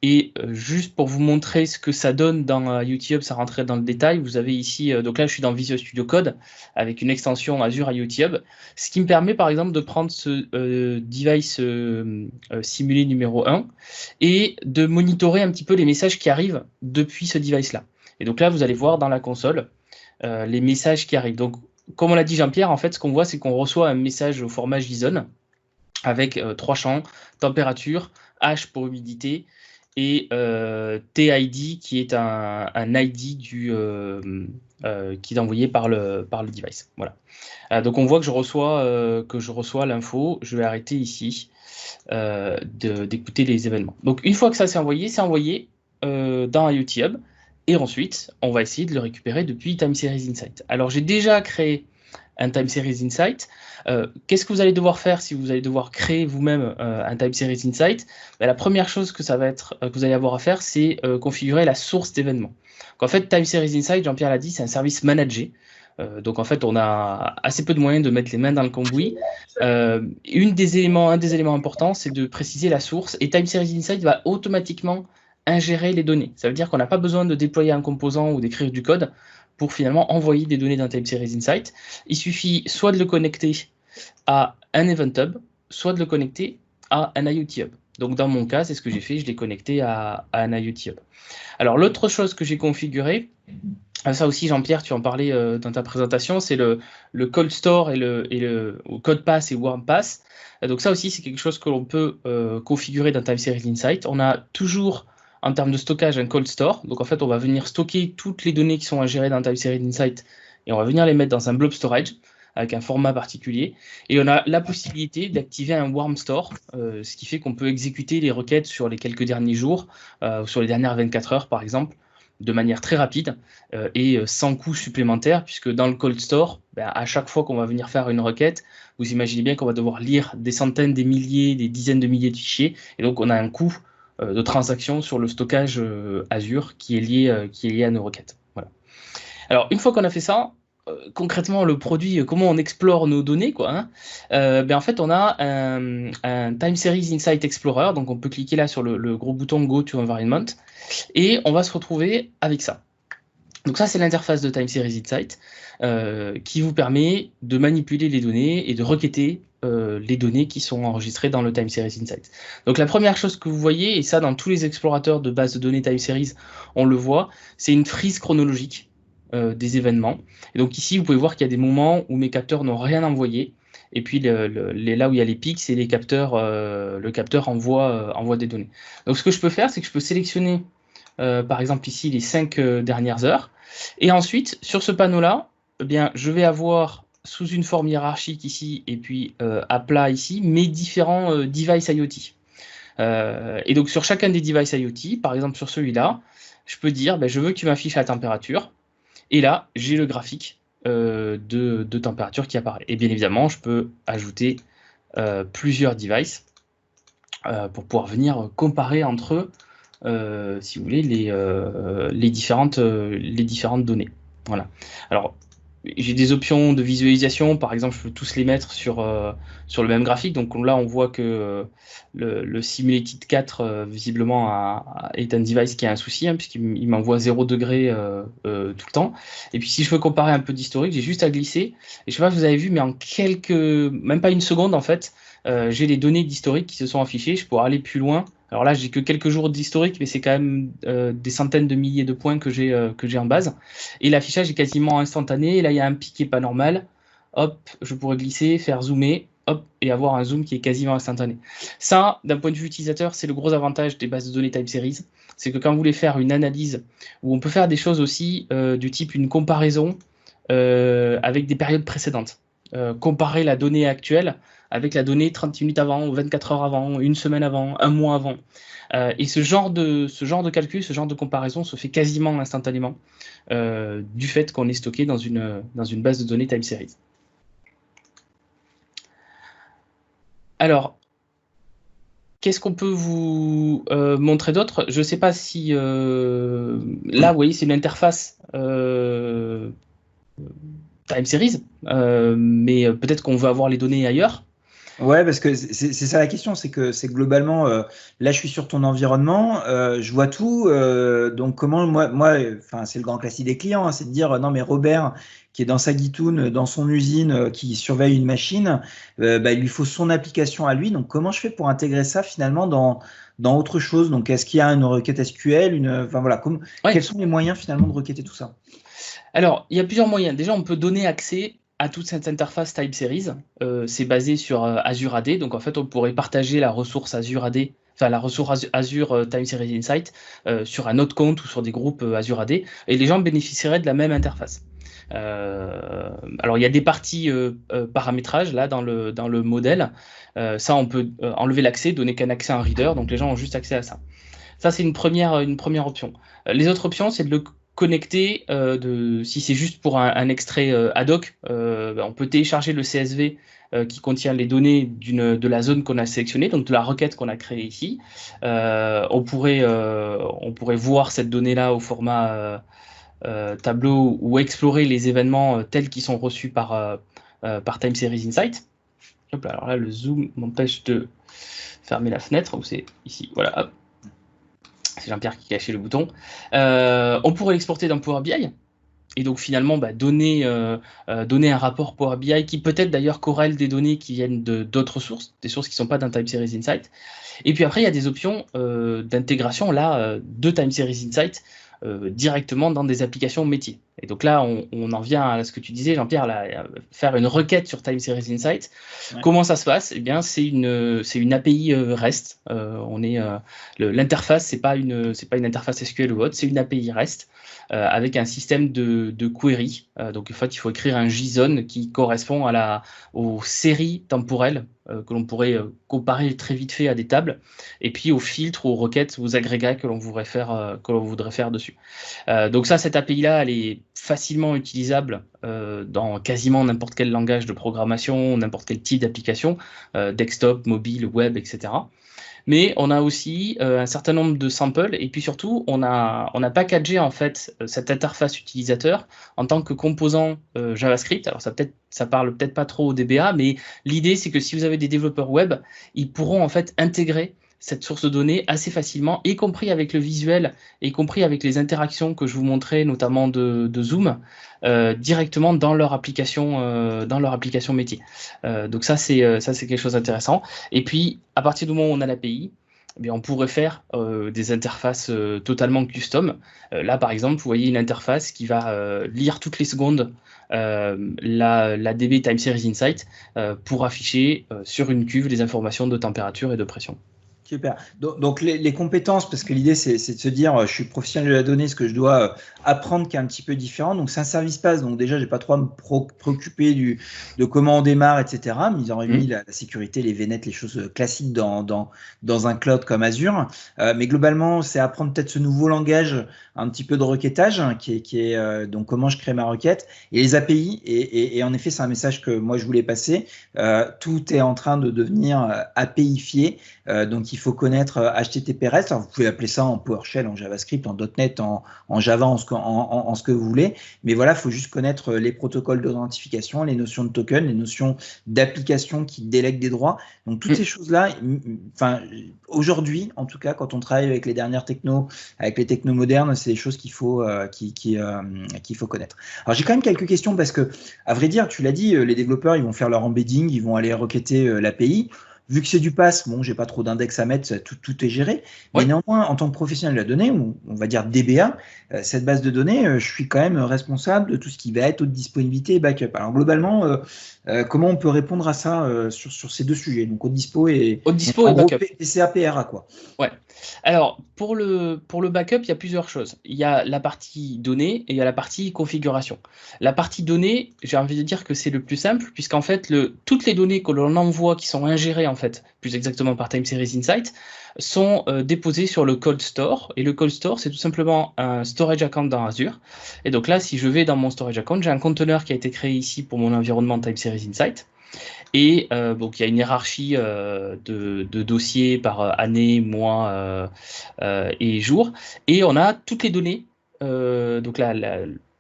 Et juste pour vous montrer ce que ça donne dans IoT Hub, ça rentrait dans le détail. Vous avez ici, donc là je suis dans Visual Studio Code avec une extension Azure IoT Hub, ce qui me permet par exemple de prendre ce device simulé numéro 1 et de monitorer un petit peu les messages qui arrivent depuis ce device-là. Et donc là vous allez voir dans la console les messages qui arrivent. Donc comme on l'a dit Jean-Pierre, en fait ce qu'on voit c'est qu'on reçoit un message au format JSON avec 3 champs, température, H pour humidité, et TID qui est un ID qui est envoyé par le device. Voilà. Donc on voit que je reçois l'info. Je vais arrêter ici d'écouter les événements. Donc une fois que ça c'est envoyé dans IoT Hub. Et ensuite, on va essayer de le récupérer depuis Time Series Insight. Alors j'ai déjà créé un Time Series Insight. Qu'est-ce que vous allez devoir faire si vous allez devoir créer vous-même un Time Series Insight? La première chose que vous allez avoir à faire, c'est configurer la source d'événements. En fait, Time Series Insight, Jean-Pierre l'a dit, c'est un service managé. Donc en fait, on a assez peu de moyens de mettre les mains dans le cambouis. Un des éléments importants, c'est de préciser la source. Et Time Series Insight va automatiquement ingérer les données. Ça veut dire qu'on n'a pas besoin de déployer un composant ou d'écrire du code pour finalement envoyer des données d'un Time Series Insight. Il suffit soit de le connecter à un Event Hub, soit de le connecter à un IoT Hub. Donc dans mon cas, c'est ce que j'ai fait, je l'ai connecté à un IoT Hub. Alors l'autre chose que j'ai configurée, ça aussi Jean-Pierre, tu en parlais dans ta présentation, c'est le Cold Store et le Code Pass et Warm Pass. Donc ça aussi, c'est quelque chose que l'on peut configurer dans Time Series Insight. On a toujours en termes de stockage un cold store. Donc en fait, on va venir stocker toutes les données qui sont ingérées dans Time Series Insight et on va venir les mettre dans un blob storage avec un format particulier. Et on a la possibilité d'activer un warm store, ce qui fait qu'on peut exécuter les requêtes sur les quelques derniers jours, ou sur les dernières 24 heures par exemple, de manière très rapide et sans coût supplémentaire, puisque dans le cold store, à chaque fois qu'on va venir faire une requête, vous imaginez bien qu'on va devoir lire des centaines, des milliers, des dizaines de milliers de fichiers, et donc on a un coût de transaction sur le stockage Azure qui est lié à nos requêtes. Voilà. Alors, une fois qu'on a fait ça, concrètement, le produit, comment on explore nos données, quoi, hein, en fait, on a un Time Series Insight Explorer, donc on peut cliquer là sur le gros bouton Go to Environment, et on va se retrouver avec ça. Donc ça, c'est l'interface de Time Series Insight qui vous permet de manipuler les données et de requêter les données qui sont enregistrées dans le Time Series Insight. Donc la première chose que vous voyez, et ça dans tous les explorateurs de bases de données Time Series, on le voit, c'est une frise chronologique des événements. Et donc ici, vous pouvez voir qu'il y a des moments où mes capteurs n'ont rien envoyé, et puis là où il y a les pics, c'est les capteurs, le capteur envoie des données. Donc ce que je peux faire, c'est que je peux sélectionner par exemple ici les 5 dernières heures, et ensuite sur ce panneau-là, je vais avoir sous une forme hiérarchique ici, et puis à plat ici, mes différents devices IoT. Et donc sur chacun des devices IoT, par exemple sur celui-là, je peux dire, je veux que tu m'affiches la température, et là, j'ai le graphique de température qui apparaît. Et bien évidemment, je peux ajouter plusieurs devices. pour pouvoir venir comparer entre eux, si vous voulez, les différentes données. Voilà. Alors, j'ai des options de visualisation, par exemple, je peux tous les mettre sur le même graphique. Donc là, on voit que le Simulated 4, visiblement, est un device qui a un souci, hein, puisqu'il m'envoie 0 degré tout le temps. Et puis, si je veux comparer un peu d'historique, j'ai juste à glisser. Et je sais pas si vous avez vu, mais même pas une seconde, en fait, j'ai les données d'historique qui se sont affichées. Je pourrais aller plus loin. Alors là, j'ai que quelques jours d'historique, mais c'est quand même des centaines de milliers de points que j'ai en base. Et l'affichage est quasiment instantané. Et là, il y a un pic qui n'est pas normal. Hop, je pourrais glisser, faire zoomer, hop, et avoir un zoom qui est quasiment instantané. Ça, d'un point de vue utilisateur, c'est le gros avantage des bases de données time series. C'est que quand vous voulez faire une analyse, où on peut faire des choses aussi du type une comparaison avec des périodes précédentes. Comparer la donnée actuelle avec la donnée 30 minutes avant, 24 heures avant, une semaine avant, un mois avant. Et ce genre de calcul, ce genre de comparaison se fait quasiment instantanément du fait qu'on est stocké dans une base de données time series. Alors, qu'est-ce qu'on peut vous montrer d'autre? Je ne sais pas si... là, vous voyez, c'est une interface time series, mais peut-être qu'on veut avoir les données ailleurs. Ouais, parce que c'est ça la question, c'est que globalement, là je suis sur ton environnement, je vois tout, donc comment moi, enfin c'est le grand classique des clients, hein, c'est de dire non mais Robert qui est dans sa Gitoun, dans son usine, qui surveille une machine, bah, il lui faut son application à lui, donc comment je fais pour intégrer ça finalement dans autre chose? Donc est-ce qu'il y a une requête SQL, enfin voilà, Ouais. Quels sont les moyens finalement de requêter tout ça? Alors, il y a plusieurs moyens. Déjà, on peut donner accès à toute cette interface time series. C'est basé sur Azure AD. Donc, en fait, on pourrait partager la ressource Azure AD, enfin la ressource Azure Time Series Insight sur un autre compte ou sur des groupes Azure AD. Et les gens bénéficieraient de la même interface. Alors, il y a des parties paramétrage là dans le modèle. Ça, on peut enlever l'accès, donner qu'un accès à un reader. Donc, les gens ont juste accès à ça. Ça, c'est une première option. Les autres options, c'est de le connecter, si c'est juste pour un extrait ad hoc, on peut télécharger le CSV qui contient les données de la zone qu'on a sélectionnée, donc de la requête qu'on a créée ici. On pourrait voir cette donnée-là au format tableau ou explorer les événements tels qu'ils sont reçus par Time Series Insight. Hop là, alors là, le zoom m'empêche de fermer la fenêtre, c'est ici, voilà, hop. C'est Jean-Pierre qui cachait le bouton. On pourrait l'exporter dans Power BI. Et donc finalement, donner un rapport Power BI qui peut-être d'ailleurs corrèle des données qui viennent d'autres sources, des sources qui ne sont pas d'un Time Series Insight. Et puis après, il y a des options d'intégration là de Time Series Insight directement dans des applications métiers. Et donc là, on en vient à ce que tu disais, Jean-Pierre, faire une requête sur Time Series Insight. Ouais. Comment ça se passe? Eh bien, c'est une API REST. L'interface, c'est pas une interface SQL ou autre, c'est une API REST. Avec un système de query. Donc, en fait, il faut écrire un JSON qui correspond aux séries temporelles que l'on pourrait comparer très vite fait à des tables, et puis aux filtres, aux requêtes, aux agrégats que l'on voudrait faire dessus. Donc ça, cette API-là, elle est facilement utilisable dans quasiment n'importe quel langage de programmation, n'importe quel type d'application, desktop, mobile, web, etc. Mais on a aussi un certain nombre de samples, et puis surtout, on a packagé en fait cette interface utilisateur en tant que composant JavaScript. Alors ça parle peut-être pas trop au DBA, mais l'idée c'est que si vous avez des développeurs web, ils pourront en fait intégrer cette source de données assez facilement, y compris avec le visuel, y compris avec les interactions que je vous montrais, notamment de Zoom, directement dans leur application métier. Donc ça c'est quelque chose d'intéressant. Et puis à partir du moment où on a l'API, eh on pourrait faire des interfaces totalement custom. Là par exemple, vous voyez une interface qui va lire toutes les secondes la DB Time Series Insight pour afficher sur une cuve les informations de température et de pression. Super. Donc les compétences, parce que l'idée c'est de se dire je suis professionnel de la donnée, ce que je dois apprendre qui est un petit peu différent. Donc c'est un service pass, donc déjà j'ai pas trop à me préoccuper de comment on démarre, etc. Mais ils auraient mis la sécurité, les VNet, les choses classiques dans un cloud comme Azure. Mais globalement c'est apprendre peut-être ce nouveau langage, un petit peu de requêtage, qui est donc comment je crée ma requête, et les API. Et en effet c'est un message que moi je voulais passer. Tout est en train de devenir APIfié. Donc qu'il faut connaître HTTP REST. Alors, vous pouvez appeler ça en PowerShell, en JavaScript, en .NET, en Java, en ce que vous voulez. Mais voilà, il faut juste connaître les protocoles d'authentification, les notions de token, les notions d'application qui délèguent des droits. Donc, toutes ces choses-là, aujourd'hui, en tout cas, quand on travaille avec les dernières technos, avec les technos modernes, c'est des choses qu'il faut connaître. Alors, j'ai quand même quelques questions parce que, à vrai dire, tu l'as dit, les développeurs, ils vont faire leur embedding, ils vont aller requêter l'API. Vu que c'est du PaaS, bon, j'ai pas trop d'index à mettre, tout est géré. Mais néanmoins, en tant que professionnel de la donnée, ou on va dire DBA, cette base de données, je suis quand même responsable de tout ce qui va être haute disponibilité et backup. Alors globalement, comment on peut répondre à ça sur ces deux sujets, donc haute dispo et backup. PCA, PRA, quoi. Ouais. Alors, pour le backup, il y a plusieurs choses. Il y a la partie données et il y a la partie configuration. La partie données, j'ai envie de dire que c'est le plus simple, puisqu'en fait, toutes les données que l'on envoie, qui sont ingérées, en fait, plus exactement par Time Series Insight, sont déposées sur le cold store. Et le cold store, c'est tout simplement un storage account dans Azure. Et donc là, si je vais dans mon storage account, j'ai un conteneur qui a été créé ici pour mon environnement Time Series Insight. Et donc il y a une hiérarchie de dossiers par année, mois et jour. Et on a toutes les données. Donc là,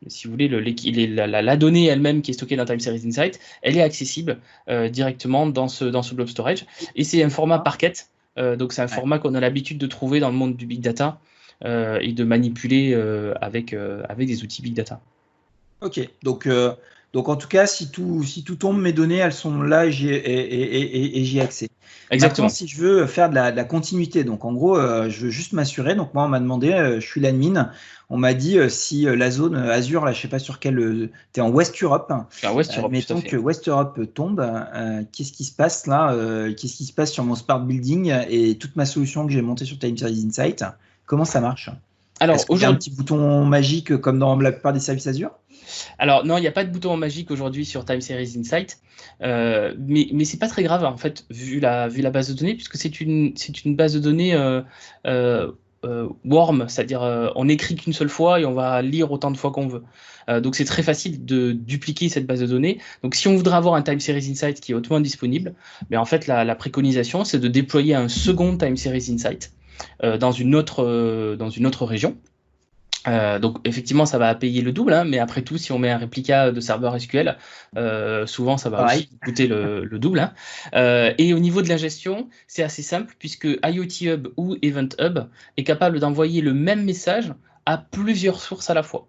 si vous voulez, la donnée elle-même qui est stockée dans Time Series Insight, elle est accessible directement dans ce blob storage. Et c'est un format Parquet. Donc c'est un format qu'on a l'habitude de trouver dans le monde du big data et de manipuler avec des outils big data. Ok, donc en tout cas, si tout tombe, mes données, elles sont là et j'y ai accès. Exactement. Maintenant, si je veux faire de la continuité, donc en gros, je veux juste m'assurer. Donc moi, on m'a demandé, je suis l'admin, on m'a dit si la zone Azure, là, je sais pas sur quelle, tu es en West Europe. West Europe, mettons que West Europe tombe, qu'est-ce qui se passe là Qu'est-ce qui se passe sur mon Smart Building et toute ma solution que j'ai montée sur Time Series Insight? Comment ça marche? Alors, est-ce qu'il y a un petit bouton magique comme dans la plupart des services Azure? Alors non, il n'y a pas de bouton magique aujourd'hui sur Time Series Insight, mais c'est pas très grave en fait vu la base de données, puisque c'est une base de données warm, c'est-à-dire on n'écrit qu'une seule fois et on va lire autant de fois qu'on veut. Donc c'est très facile de dupliquer cette base de données. Donc si on voudrait avoir un Time Series Insight qui est hautement disponible, mais en fait la préconisation c'est de déployer un second Time Series Insight dans une autre région. Donc effectivement ça va payer le double, hein, mais après tout si on met un réplica de serveur SQL, souvent ça va aussi coûter le double. Hein. Et au niveau de la gestion, c'est assez simple puisque IoT Hub ou Event Hub est capable d'envoyer le même message à plusieurs sources à la fois.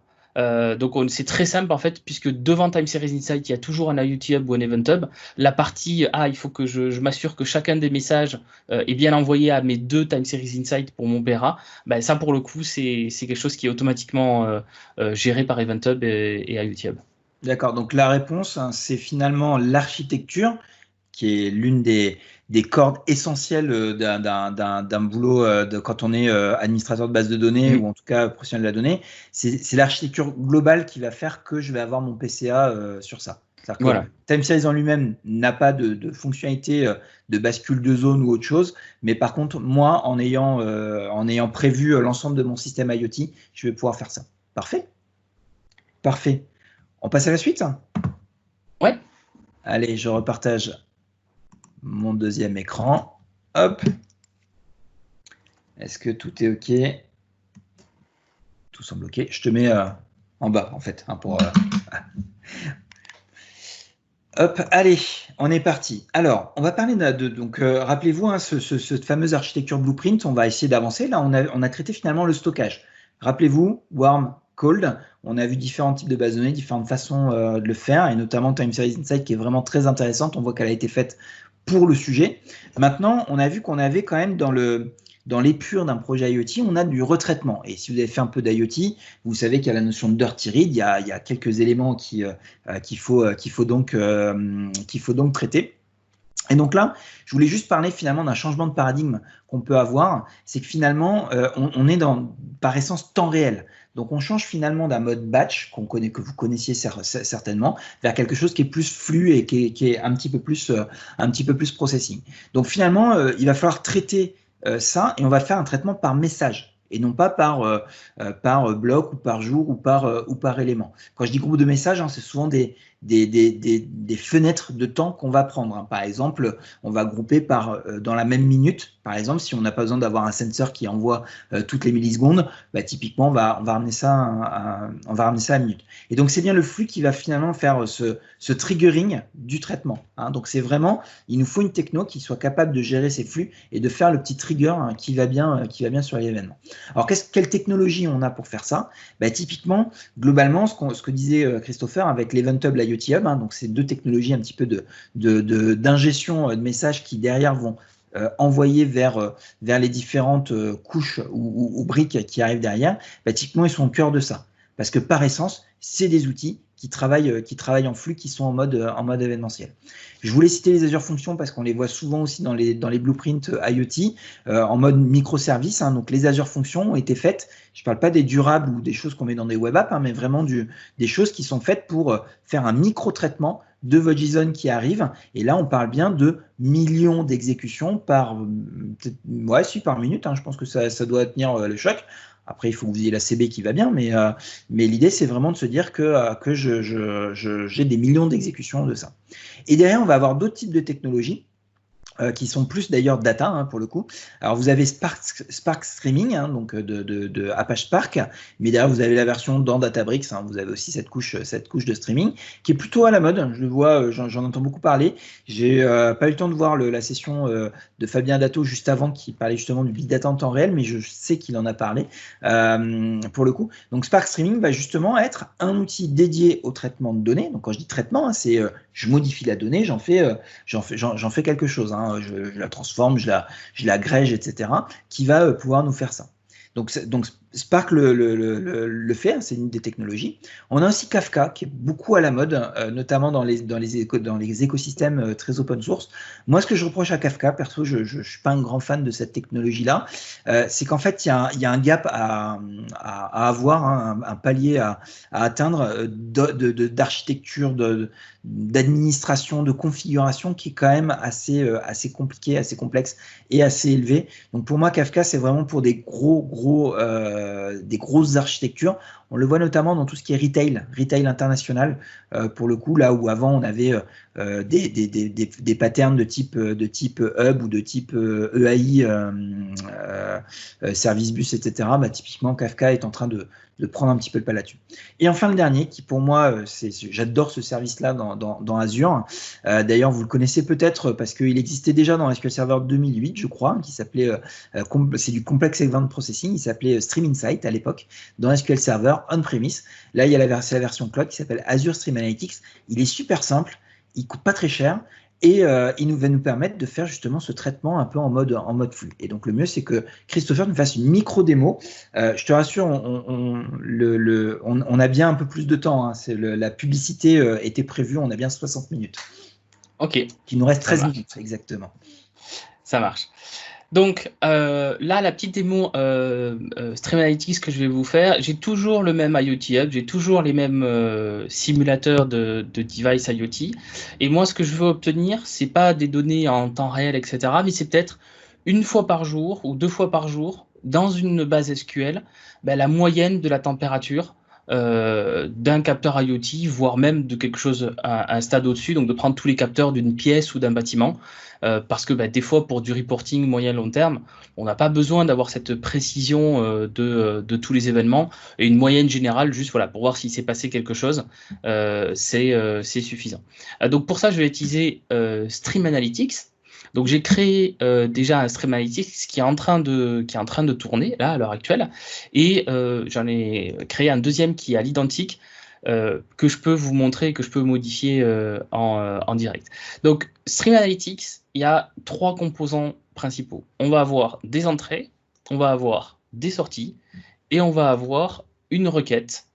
Donc c'est très simple en fait, puisque devant Time Series Insight, il y a toujours un IoT Hub ou un Event Hub. La partie il faut que je m'assure que chacun des messages est bien envoyé à mes deux Time Series Insight pour mon PRA. Ben, ça pour le coup, c'est quelque chose qui est automatiquement géré par Event Hub et IoT Hub. D'accord, donc la réponse, hein, c'est finalement l'architecture, qui est l'une des cordes essentielles d'un boulot quand on est administrateur de base de données ou en tout cas professionnel de la donnée. C'est l'architecture globale qui va faire que je vais avoir mon PCA sur ça. C'est-à-dire que voilà. Time Series en lui-même n'a pas de fonctionnalité de bascule de zone ou autre chose, mais par contre, moi, en ayant prévu l'ensemble de mon système IoT, je vais pouvoir faire ça. Parfait. Parfait. On passe à la suite? Ouais. Allez, je repartage mon deuxième écran. Hop. Est-ce que tout est OK? Tout semble OK. Je te mets en bas, en fait. Hein, Hop, allez, on est parti. Alors, on va parler donc, rappelez-vous, hein, cette fameuse architecture blueprint, on va essayer d'avancer. Là, on a traité finalement le stockage. Rappelez-vous, warm, cold, on a vu différents types de bases de données, différentes façons de le faire, et notamment Time Series Insight qui est vraiment très intéressante. On voit qu'elle a été faite pour le sujet. Maintenant, on a vu qu'on avait quand même dans l'épure d'un projet IoT, on a du retraitement. Et si vous avez fait un peu d'IoT, vous savez qu'il y a la notion de dirty read, il y a quelques éléments qu'il faut donc traiter. Et donc là, je voulais juste parler finalement d'un changement de paradigme qu'on peut avoir. C'est que finalement, on est par essence temps réel. Donc on change finalement d'un mode batch que vous connaissiez certainement vers quelque chose qui est plus flux et qui est un petit peu plus processing. Donc finalement, il va falloir traiter ça et on va faire un traitement par message et non pas par bloc ou par jour ou par élément. Quand je dis groupe de messages, hein, c'est souvent des des fenêtres de temps qu'on va prendre. Par exemple, on va grouper dans la même minute. Par exemple, si on n'a pas besoin d'avoir un sensor qui envoie toutes les millisecondes, typiquement, on va ramener ça à minute. Et donc, c'est bien le flux qui va finalement faire ce triggering du traitement. Donc, c'est vraiment, il nous faut une techno qui soit capable de gérer ces flux et de faire le petit trigger qui va bien sur l'événement. Alors, quelle technologie on a pour faire ça? Typiquement, globalement, ce que disait Christopher avec l'Event Hub, l'IoT Hub, donc c'est deux technologies un petit peu d'ingestion de messages qui derrière vont envoyer vers les différentes couches ou briques qui arrivent derrière. Typiquement, ils sont au cœur de ça. Parce que par essence, c'est des outils qui travaillent en flux, qui sont en mode événementiel. Je voulais citer les Azure Functions parce qu'on les voit souvent aussi dans les blueprints IoT en mode microservice. Donc les Azure Functions ont été faites, je ne parle pas des durables ou des choses qu'on met dans des web apps, mais vraiment des choses qui sont faites pour faire un micro-traitement de votre JSON qui arrive. Et là, on parle bien de millions d'exécutions par minute. Je pense que ça doit tenir le choc. Après, il faut que vous ayez la CB qui va bien, mais l'idée, c'est vraiment de se dire que j'ai des millions d'exécutions de ça. Et derrière, on va avoir d'autres types de technologies qui sont plus d'ailleurs data pour le coup. Alors vous avez Spark Streaming, donc de Apache Spark, mais derrière vous avez la version dans Databricks, vous avez aussi cette couche de streaming qui est plutôt à la mode. Je le vois, j'en entends beaucoup parler. J'ai pas eu le temps de voir la session de Fabien Dato juste avant qui parlait justement du big data en temps réel, mais je sais qu'il en a parlé pour le coup. Donc Spark Streaming va justement être un outil dédié au traitement de données. Donc quand je dis traitement, c'est je modifie la donnée, j'en fais quelque chose. Je la transforme, je la agrège, etc., qui va pouvoir nous faire ça. Donc Spark le fait, c'est une des technologies. On a aussi Kafka qui est beaucoup à la mode, notamment dans les écosystèmes très open source. Moi, ce que je reproche à Kafka, perso, je ne suis pas un grand fan de cette technologie-là, c'est qu'en fait, il y a un gap à avoir, un palier à atteindre d'architecture, d'administration, de configuration qui est quand même assez compliqué, assez complexe et assez élevé. Donc pour moi, Kafka, c'est vraiment pour des grosses architectures. On le voit notamment dans tout ce qui est retail international, pour le coup, là où avant on avait des patterns de type hub ou de type EAI, service bus, etc. Typiquement, Kafka est en train de prendre un petit peu le pas là-dessus. Et enfin, le dernier, qui pour moi, j'adore ce service-là dans Azure. D'ailleurs, vous le connaissez peut-être parce qu'il existait déjà dans SQL Server 2008, je crois, qui s'appelait, c'est du Complex Event Processing, il s'appelait Stream Insight à l'époque, dans SQL Server on-premise. Là, il y a la version cloud qui s'appelle Azure Stream Analytics. Il est super simple, il coûte pas très cher. Et il va nous permettre de faire justement ce traitement un peu en mode flux. Et donc le mieux, c'est que Christopher nous fasse une micro-démo. Je te rassure, on a bien un peu plus de temps. La publicité était prévue, on a bien 60 minutes. Ok. Il nous reste 13 minutes, exactement. Ça marche. Donc là, la petite démo Stream Analytics que je vais vous faire, j'ai toujours le même IoT Hub, j'ai toujours les mêmes simulateurs de device IoT. Et moi, ce que je veux obtenir, c'est pas des données en temps réel, etc., mais c'est peut-être une fois par jour ou 2 fois par jour dans une base SQL, la moyenne de la température d'un capteur IoT, voire même de quelque chose à un stade au-dessus, donc de prendre tous les capteurs d'une pièce ou d'un bâtiment. Parce que des fois, pour du reporting moyen-long terme, on n'a pas besoin d'avoir cette précision de tous les événements. Et une moyenne générale, juste pour voir s'il s'est passé quelque chose, c'est suffisant. Donc pour ça, je vais utiliser Stream Analytics. Donc j'ai créé déjà un Stream Analytics qui est en train de tourner là à l'heure actuelle, et j'en ai créé un deuxième qui est à l'identique, que je peux vous montrer, que je peux modifier en direct. Donc Stream Analytics, il y a 3 composants principaux. On va avoir des entrées, on va avoir des sorties, et on va avoir une requête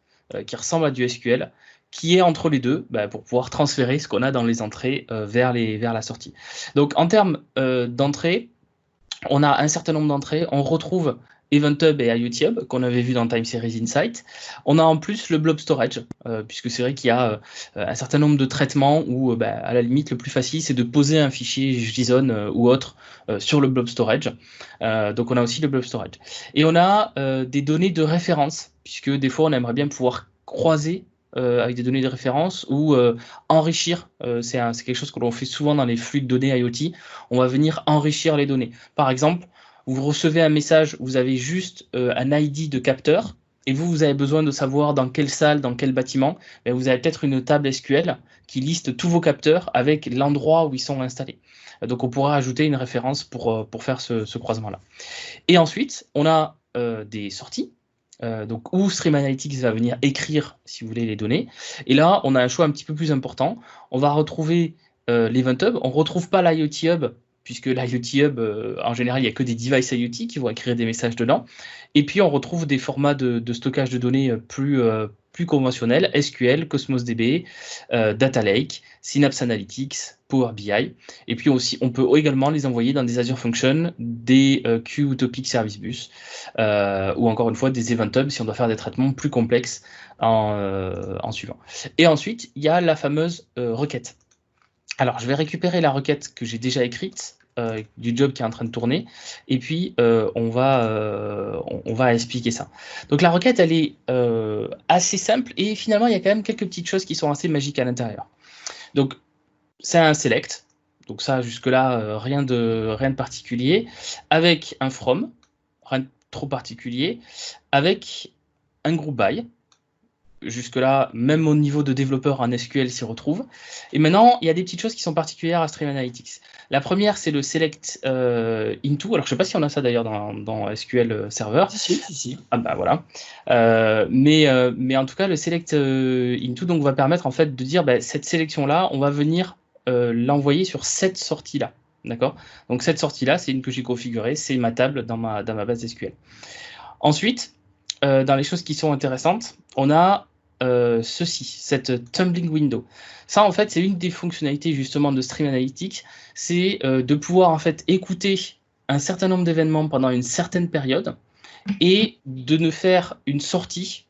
qui ressemble à du SQL, qui est entre les deux, pour pouvoir transférer ce qu'on a dans les entrées vers la sortie. Donc en termes d'entrées, on a un certain nombre d'entrées, on retrouve Event Hub et IoT Hub qu'on avait vu dans Time Series Insight. On a en plus le blob storage, puisque c'est vrai qu'il y a un certain nombre de traitements où à la limite le plus facile c'est de poser un fichier JSON ou autre sur le blob storage. Donc on a aussi le blob storage. Et on a des données de référence, puisque des fois on aimerait bien pouvoir croiser avec des données de référence ou enrichir. C'est quelque chose que l'on fait souvent dans les flux de données IoT. On va venir enrichir les données. Par exemple, vous recevez un message, vous avez juste un ID de capteur et vous avez besoin de savoir dans quelle salle, dans quel bâtiment. Mais vous avez peut-être une table SQL qui liste tous vos capteurs avec l'endroit où ils sont installés. Donc, on pourra ajouter une référence pour faire ce croisement-là. Et ensuite, on a des sorties. Donc, où Stream Analytics va venir écrire, si vous voulez, les données. Et là, on a un choix un petit peu plus important. On va retrouver l'Event Hub. On ne retrouve pas l'IoT Hub, puisque l'IoT Hub, en général, il n'y a que des devices IoT qui vont écrire des messages dedans. Et puis, on retrouve des formats de stockage de données plus conventionnels, SQL, Cosmos DB, Data Lake, Synapse Analytics, Power BI. Et puis aussi, on peut également les envoyer dans des Azure Functions, des Qtopic Service Bus, ou encore une fois des Event Hubs si on doit faire des traitements plus complexes en suivant. Et ensuite, il y a la fameuse requête. Alors, je vais récupérer la requête que j'ai déjà écrite du job qui est en train de tourner, et puis on va expliquer ça. Donc, la requête, elle est assez simple, et finalement, il y a quand même quelques petites choses qui sont assez magiques à l'intérieur. Donc, c'est un select, donc ça, jusque-là, rien de particulier, avec un from, rien de trop particulier, avec un group by. Jusque-là, même au niveau de développeur, un SQL s'y retrouve. Et maintenant, il y a des petites choses qui sont particulières à Stream Analytics. La première, c'est le select into. Alors, je ne sais pas si on a ça d'ailleurs dans SQL Server. Si. Ah bah voilà. Mais en tout cas, le select into donc, va permettre en fait de dire cette sélection-là, on va venir l'envoyer sur cette sortie-là. D'accord? Donc, cette sortie-là, c'est une que j'ai configurée. C'est ma table dans ma base SQL. Ensuite, dans les choses qui sont intéressantes, on a cette tumbling window. Ça, en fait, c'est une des fonctionnalités justement de Stream Analytics, c'est de pouvoir en fait écouter un certain nombre d'événements pendant une certaine période et de ne faire une sortie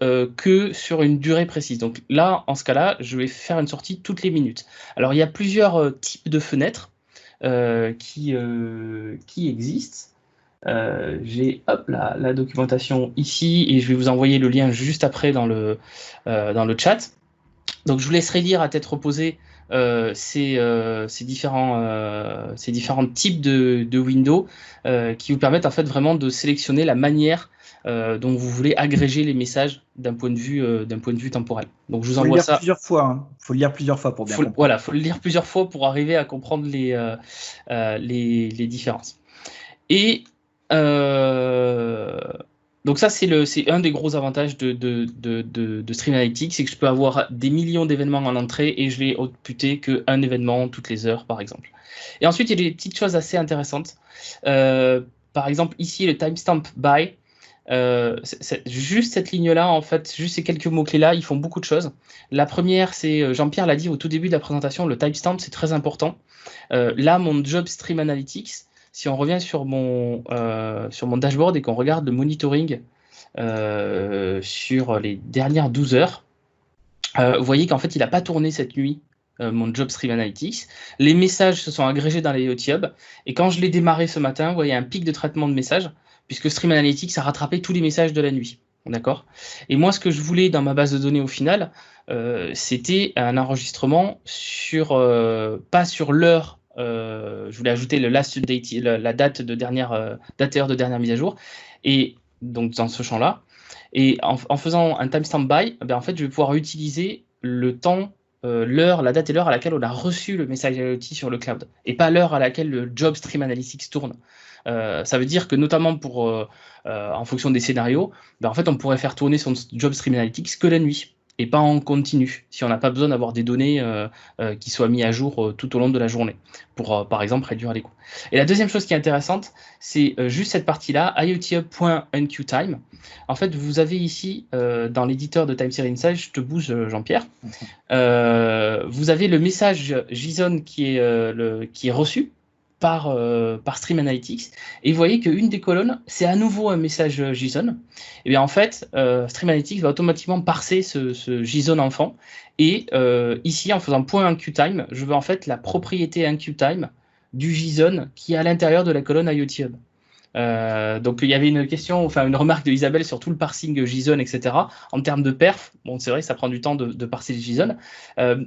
que sur une durée précise. Donc là, en ce cas-là, je vais faire une sortie toutes les minutes. Alors, il y a plusieurs types de fenêtres qui existent. J'ai la documentation ici et je vais vous envoyer le lien juste après dans le chat. Donc je vous laisserai lire à tête reposée ces différents types de windows qui vous permettent en fait vraiment de sélectionner la manière dont vous voulez agréger les messages d'un point de vue temporel. Donc je vous envoie ça. Plusieurs fois. Hein. Faut le lire plusieurs fois pour bien comprendre. Voilà, faut le lire plusieurs fois pour arriver à comprendre les différences. Et donc ça, c'est un des gros avantages de Stream Analytics, c'est que je peux avoir des millions d'événements en entrée et je vais outputer qu'un événement toutes les heures, par exemple. Et ensuite, il y a des petites choses assez intéressantes. Par exemple, ici, le timestamp by. Juste cette ligne-là, en fait, juste ces quelques mots-clés-là, ils font beaucoup de choses. La première, c'est, Jean-Pierre l'a dit au tout début de la présentation, le timestamp, c'est très important. Là, mon job Stream Analytics, si on revient sur mon dashboard et qu'on regarde le monitoring sur les dernières 12 heures, vous voyez qu'en fait, il n'a pas tourné cette nuit, mon job Stream Analytics. Les messages se sont agrégés dans les IoT Hub. Et quand je l'ai démarré ce matin, vous voyez un pic de traitement de messages, puisque Stream Analytics a rattrapé tous les messages de la nuit. D'accord ? Et moi, ce que je voulais dans ma base de données au final, c'était un enregistrement pas sur l'heure. Je voulais ajouter le last date, la date et heure de dernière mise à jour, et donc dans ce champ-là. Et en faisant un timestamp by, en fait, je vais pouvoir utiliser le temps, l'heure, la date et l'heure à laquelle on a reçu le message IoT sur le cloud, et pas l'heure à laquelle le job Stream Analytics tourne. Ça veut dire que notamment en fonction des scénarios, en fait, on pourrait faire tourner son job Stream Analytics que la nuit et pas en continu, si on n'a pas besoin d'avoir des données qui soient mises à jour tout au long de la journée, pour par exemple réduire les coûts. Et la deuxième chose qui est intéressante, c'est juste cette partie-là, IoTHub.enqueueTime. En fait, vous avez ici, dans l'éditeur de Time Series Insight, je te bouge Jean-Pierre, vous avez le message JSON qui est reçu par Stream Analytics, et vous voyez qu'une des colonnes, c'est à nouveau un message JSON. Et bien en fait, Stream Analytics va automatiquement parser ce JSON enfant, et ici, en faisant .enqueueTime, je veux en fait la propriété enqueueTime du JSON qui est à l'intérieur de la colonne IoT Hub. Donc il y avait une question, enfin une remarque de Isabelle sur tout le parsing JSON, etc. En termes de perf, bon c'est vrai, ça prend du temps de parser le JSON,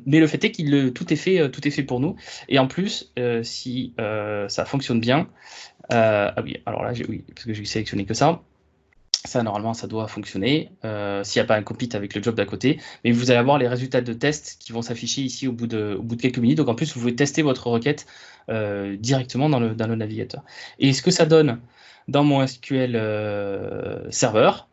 mais le fait est qu'il tout est fait pour nous. Et en plus, si ça fonctionne bien, ah oui, alors là oui, parce que j'ai sélectionné que ça. Ça, normalement, ça doit fonctionner s'il n'y a pas un compete avec le job d'à côté. Mais vous allez avoir les résultats de test qui vont s'afficher ici au bout de quelques minutes. Donc, en plus, vous pouvez tester votre requête directement dans le navigateur. Et ce que ça donne dans mon SQL serveur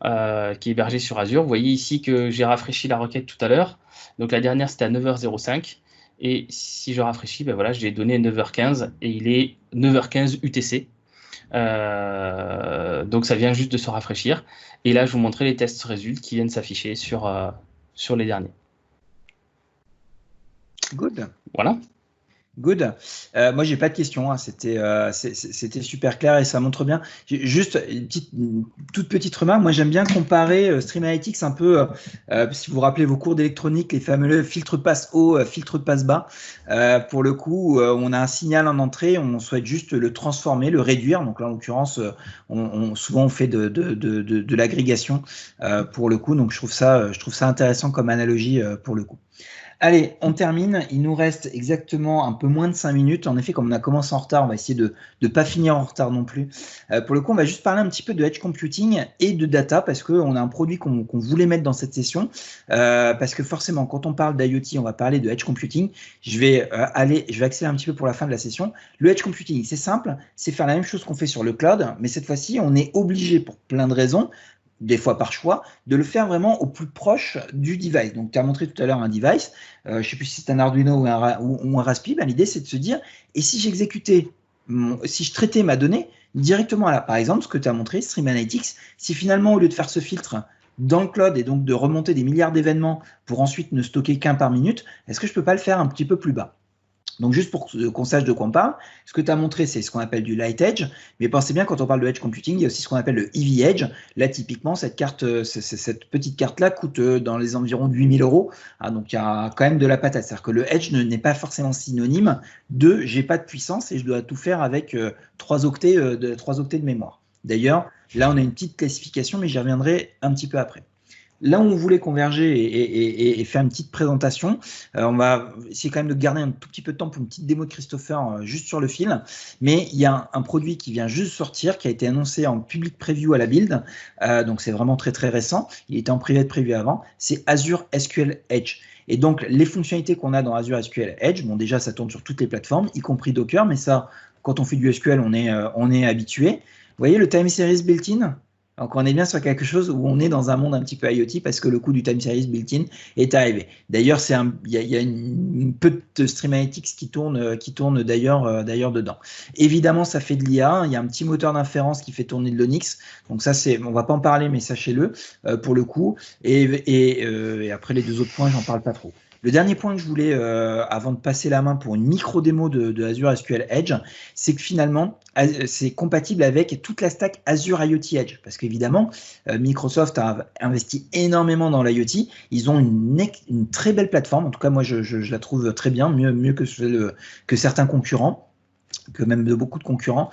qui est hébergé sur Azure, vous voyez ici que j'ai rafraîchi la requête tout à l'heure. Donc, la dernière, c'était à 9h05. Et si je rafraîchis, ben voilà, je l'ai donné 9h15 et il est 9h15 UTC. Donc ça vient juste de se rafraîchir. Et là, je vous montrer les tests résultats qui viennent s'afficher sur les derniers. Good. Voilà. Good. Moi, j'ai pas de questions. Hein. C'était super clair et ça montre bien. Juste une toute petite remarque. Moi, j'aime bien comparer Stream Analytics un peu. Si vous vous rappelez vos cours d'électronique, les fameux filtres passe haut, filtres passe bas. Pour le coup, on a un signal en entrée, on souhaite juste le transformer, le réduire. Donc là, en l'occurrence, souvent on fait de l'agrégation pour le coup. Donc je trouve ça intéressant comme analogie pour le coup. Allez, on termine. Il nous reste exactement un peu moins de 5 minutes. En effet, comme on a commencé en retard, on va essayer de ne pas finir en retard non plus. Pour le coup, on va juste parler un petit peu de edge computing et de data parce qu'on a un produit qu'on voulait mettre dans cette session. Parce que forcément, quand on parle d'IoT, on va parler de edge computing. Je vais accélérer un petit peu pour la fin de la session. Le edge computing, c'est simple. C'est faire la même chose qu'on fait sur le cloud. Mais cette fois-ci, on est obligé pour plein de raisons, des fois par choix, de le faire vraiment au plus proche du device. Donc, tu as montré tout à l'heure un device, je ne sais plus si c'est un Arduino ou un Raspberry, ben, l'idée c'est de se dire, et si si je traitais ma donnée directement là, par exemple, ce que tu as montré, Stream Analytics, si finalement, au lieu de faire ce filtre dans le cloud et donc de remonter des milliards d'événements pour ensuite ne stocker qu'un par minute, est-ce que je ne peux pas le faire un petit peu plus bas ? Donc, juste pour qu'on sache de quoi on parle, ce que tu as montré, c'est ce qu'on appelle du light edge. Mais pensez bien, quand on parle de edge computing, il y a aussi ce qu'on appelle le heavy edge. Là, typiquement, cette petite carte-là coûte dans les environs de 8 000 €. Ah, donc, il y a quand même de la patate. C'est-à-dire que le edge n'est pas forcément synonyme de j'ai pas de puissance et je dois tout faire avec 3 octets de mémoire. D'ailleurs, là, on a une petite classification, mais j'y reviendrai un petit peu après. Là où on voulait converger et faire une petite présentation, on va essayer quand même de garder un tout petit peu de temps pour une petite démo de Christopher juste sur le fil. Mais il y a un produit qui vient juste sortir, qui a été annoncé en public preview à la Build. Donc c'est vraiment très très récent. Il était en private preview avant. C'est Azure SQL Edge. Et donc les fonctionnalités qu'on a dans Azure SQL Edge, bon déjà ça tourne sur toutes les plateformes, y compris Docker, mais ça, quand on fait du SQL, on est habitué. Vous voyez le time series built-in ? Donc, on est bien sur quelque chose où on est dans un monde un petit peu IoT parce que le coût du time series built-in est arrivé. D'ailleurs, il y a une petite Stream Analytics qui tourne d'ailleurs dedans. Évidemment, ça fait de l'IA. Il y a un petit moteur d'inférence qui fait tourner de l'Onyx. Donc ça, on va pas en parler, mais sachez-le pour le coup. Et après les deux autres points, j'en parle pas trop. Le dernier point que je voulais, avant de passer la main pour une micro-démo de Azure SQL Edge, c'est que finalement, c'est compatible avec toute la stack Azure IoT Edge. Parce qu'évidemment, Microsoft a investi énormément dans l'IoT. Ils ont une très belle plateforme. En tout cas, moi, je la trouve très bien, mieux que certains concurrents, que même de beaucoup de concurrents,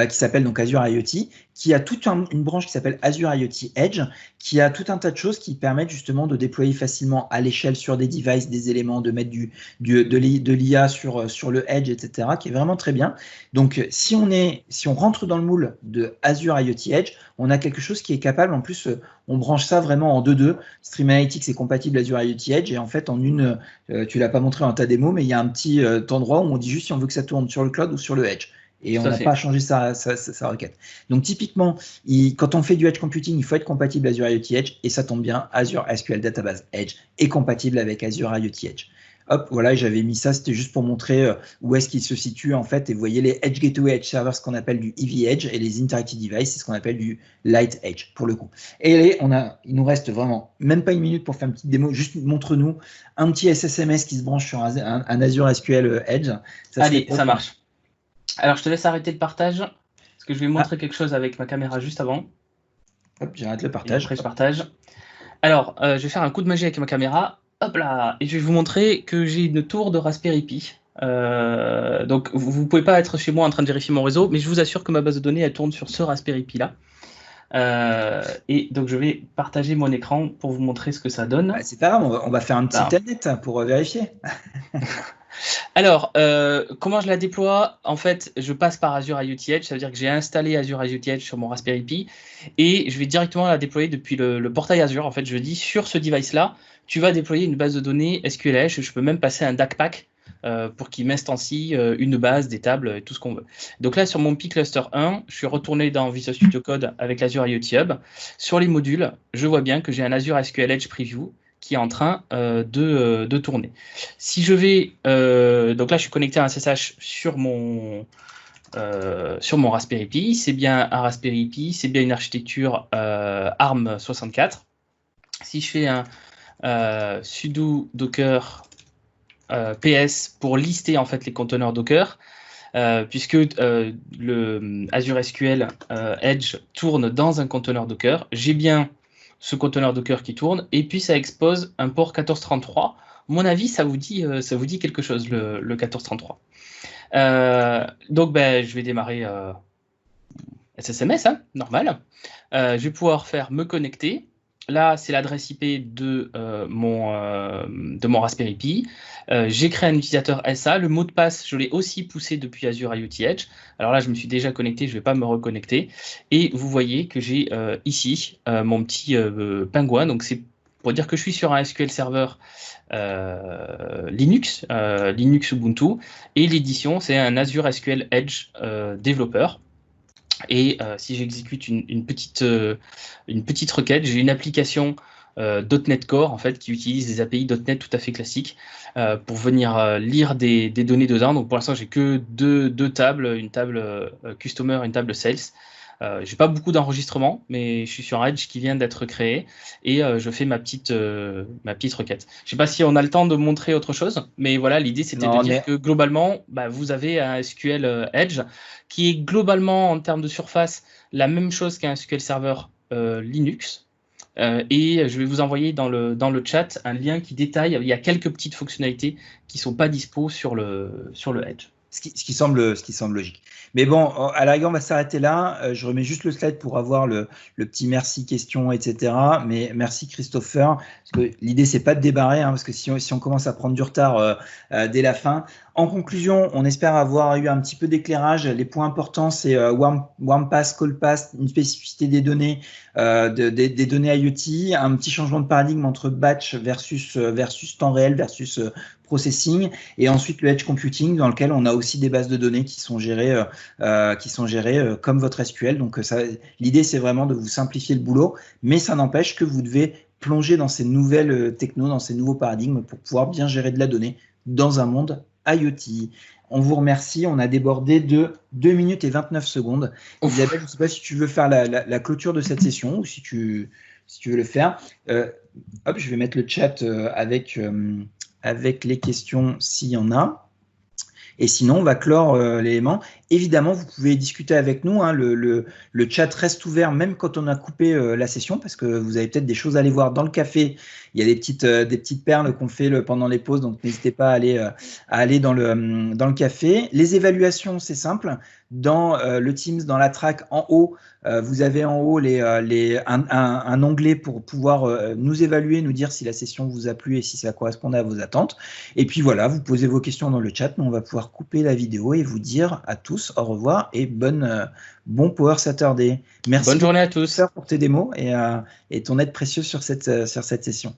qui s'appelle donc Azure IoT, qui a toute une branche qui s'appelle Azure IoT Edge, qui a tout un tas de choses qui permettent justement de déployer facilement à l'échelle sur des devices, des éléments, de mettre de l'IA sur le Edge, etc., qui est vraiment très bien. Donc, si on rentre dans le moule de Azure IoT Edge, on a quelque chose qui est capable, en plus, on branche ça vraiment en 2.2. Stream Analytics est compatible Azure IoT Edge, et en fait, en tu l'as pas montré dans ta démo, mais il y a un petit endroit où on dit juste si on veut que ça tourne sur le cloud ou sur le Edge. Et on n'a pas changé sa requête. Donc typiquement, quand on fait du Edge Computing, il faut être compatible Azure IoT Edge, et ça tombe bien, Azure SQL Database Edge est compatible avec Azure IoT Edge. Hop, voilà, j'avais mis ça, c'était juste pour montrer où est-ce qu'il se situe en fait. Et vous voyez les Edge Gateway Edge Server, ce qu'on appelle du Heavy Edge, et les Interactive Devices, c'est ce qu'on appelle du Light Edge pour le coup. Et il nous reste vraiment même pas une minute pour faire une petite démo. Juste montre-nous un petit SSMS qui se branche sur un Azure SQL Edge. Allez, ça marche. Alors, je te laisse arrêter le partage, parce que je vais montrer quelque chose avec ma caméra juste avant. Hop, j'arrête le partage. Et après, je partage. Alors, je vais faire un coup de magie avec ma caméra. Hop là. Et je vais vous montrer que j'ai une tour de Raspberry Pi. Donc, vous ne pouvez pas être chez moi en train de vérifier mon réseau, mais je vous assure que ma base de données, elle tourne sur ce Raspberry Pi là. Et donc, je vais partager mon écran pour vous montrer ce que ça donne. Bah, c'est pas grave, on va faire un petit telnet pour vérifier. Alors, comment je la déploie? En fait, je passe par Azure IoT Edge, ça veut dire que j'ai installé Azure IoT Edge sur mon Raspberry Pi et je vais directement la déployer depuis le portail Azure. En fait, je dis sur ce device-là, tu vas déployer une base de données SQLH. Je peux même passer un DAC-pack pour qu'il m'instancie une base, des tables et tout ce qu'on veut. Donc là, sur mon Pi Cluster 1, je suis retourné dans Visual Studio Code avec l'Azure IoT Hub. Sur les modules, je vois bien que j'ai un Azure SQLH Preview qui est en train de tourner. Si je vais, donc là je suis connecté à un SSH sur mon Raspberry Pi, c'est bien un Raspberry Pi, c'est bien une architecture ARM64. Si je fais un sudo docker ps pour lister en fait les conteneurs Docker, puisque le Azure SQL Edge tourne dans un conteneur Docker, j'ai bien ce conteneur Docker qui tourne, et puis ça expose un port 1433. À mon avis, ça vous dit quelque chose, le 1433. Donc, je vais démarrer SSMS, hein, normal. Je vais pouvoir faire me connecter. Là, c'est l'adresse IP de mon Raspberry Pi. J'ai créé un utilisateur SA. Le mot de passe, je l'ai aussi poussé depuis Azure IoT Edge. Alors là, je me suis déjà connecté, je ne vais pas me reconnecter. Et vous voyez que j'ai ici mon petit pingouin. Donc, c'est pour dire que je suis sur un SQL Server Linux Ubuntu. Et l'édition, c'est un Azure SQL Edge Developer. Et si j'exécute une petite requête, j'ai une application .NET Core en fait qui utilise des API .NET tout à fait classiques pour venir lire des données dedans. Donc pour l'instant, j'ai que deux tables, une table Customer et une table Sales. J'ai pas beaucoup d'enregistrements, mais je suis sur Edge qui vient d'être créé et je fais ma petite requête. Je sais pas si on a le temps de montrer autre chose, mais voilà, l'idée c'était de dire que globalement, vous avez un SQL Edge qui est globalement en termes de surface la même chose qu'un SQL Server Linux. Et je vais vous envoyer dans le chat un lien qui détaille. Il y a quelques petites fonctionnalités qui sont pas dispo sur le Edge. Ce qui semble logique. Mais bon, à la rigueur, on va s'arrêter là. Je remets juste le slide pour avoir le petit merci, questions, etc. Mais merci Christopher, parce que l'idée, c'est pas de débarrer, hein, parce que si on commence à prendre du retard dès la fin. En conclusion, on espère avoir eu un petit peu d'éclairage. Les points importants, c'est warm pass, call pass, une spécificité des données, des données IoT, un petit changement de paradigme entre batch versus temps réel versus processing, et ensuite le edge computing dans lequel on a aussi des bases de données qui sont gérées comme votre SQL. Donc l'idée, c'est vraiment de vous simplifier le boulot, mais ça n'empêche que vous devez plonger dans ces nouvelles technos, dans ces nouveaux paradigmes pour pouvoir bien gérer de la donnée dans un monde IoT. On vous remercie, on a débordé de 2 minutes et 29 secondes. Isabelle, je ne sais pas si tu veux faire la clôture de cette session ou si tu veux le faire. Hop, je vais mettre le chat avec les questions s'il y en a. Et sinon, on va clore l'élément. Évidemment, vous pouvez discuter avec nous. Hein, le chat reste ouvert même quand on a coupé la session, parce que vous avez peut-être des choses à aller voir dans le café. Il y a des petites perles qu'on fait pendant les pauses, donc n'hésitez pas à aller dans le café. Les évaluations, c'est simple. Dans le Teams, dans la track en haut, vous avez en haut un onglet pour pouvoir nous évaluer, nous dire si la session vous a plu et si ça correspondait à vos attentes. Et puis voilà, vous posez vos questions dans le chat. Nous, on va pouvoir couper la vidéo et vous dire à tous au revoir et bon Power Saturday. Merci. Bonne journée à tous pour tes démos et ton aide précieuse sur cette session.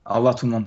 Au revoir tout le monde.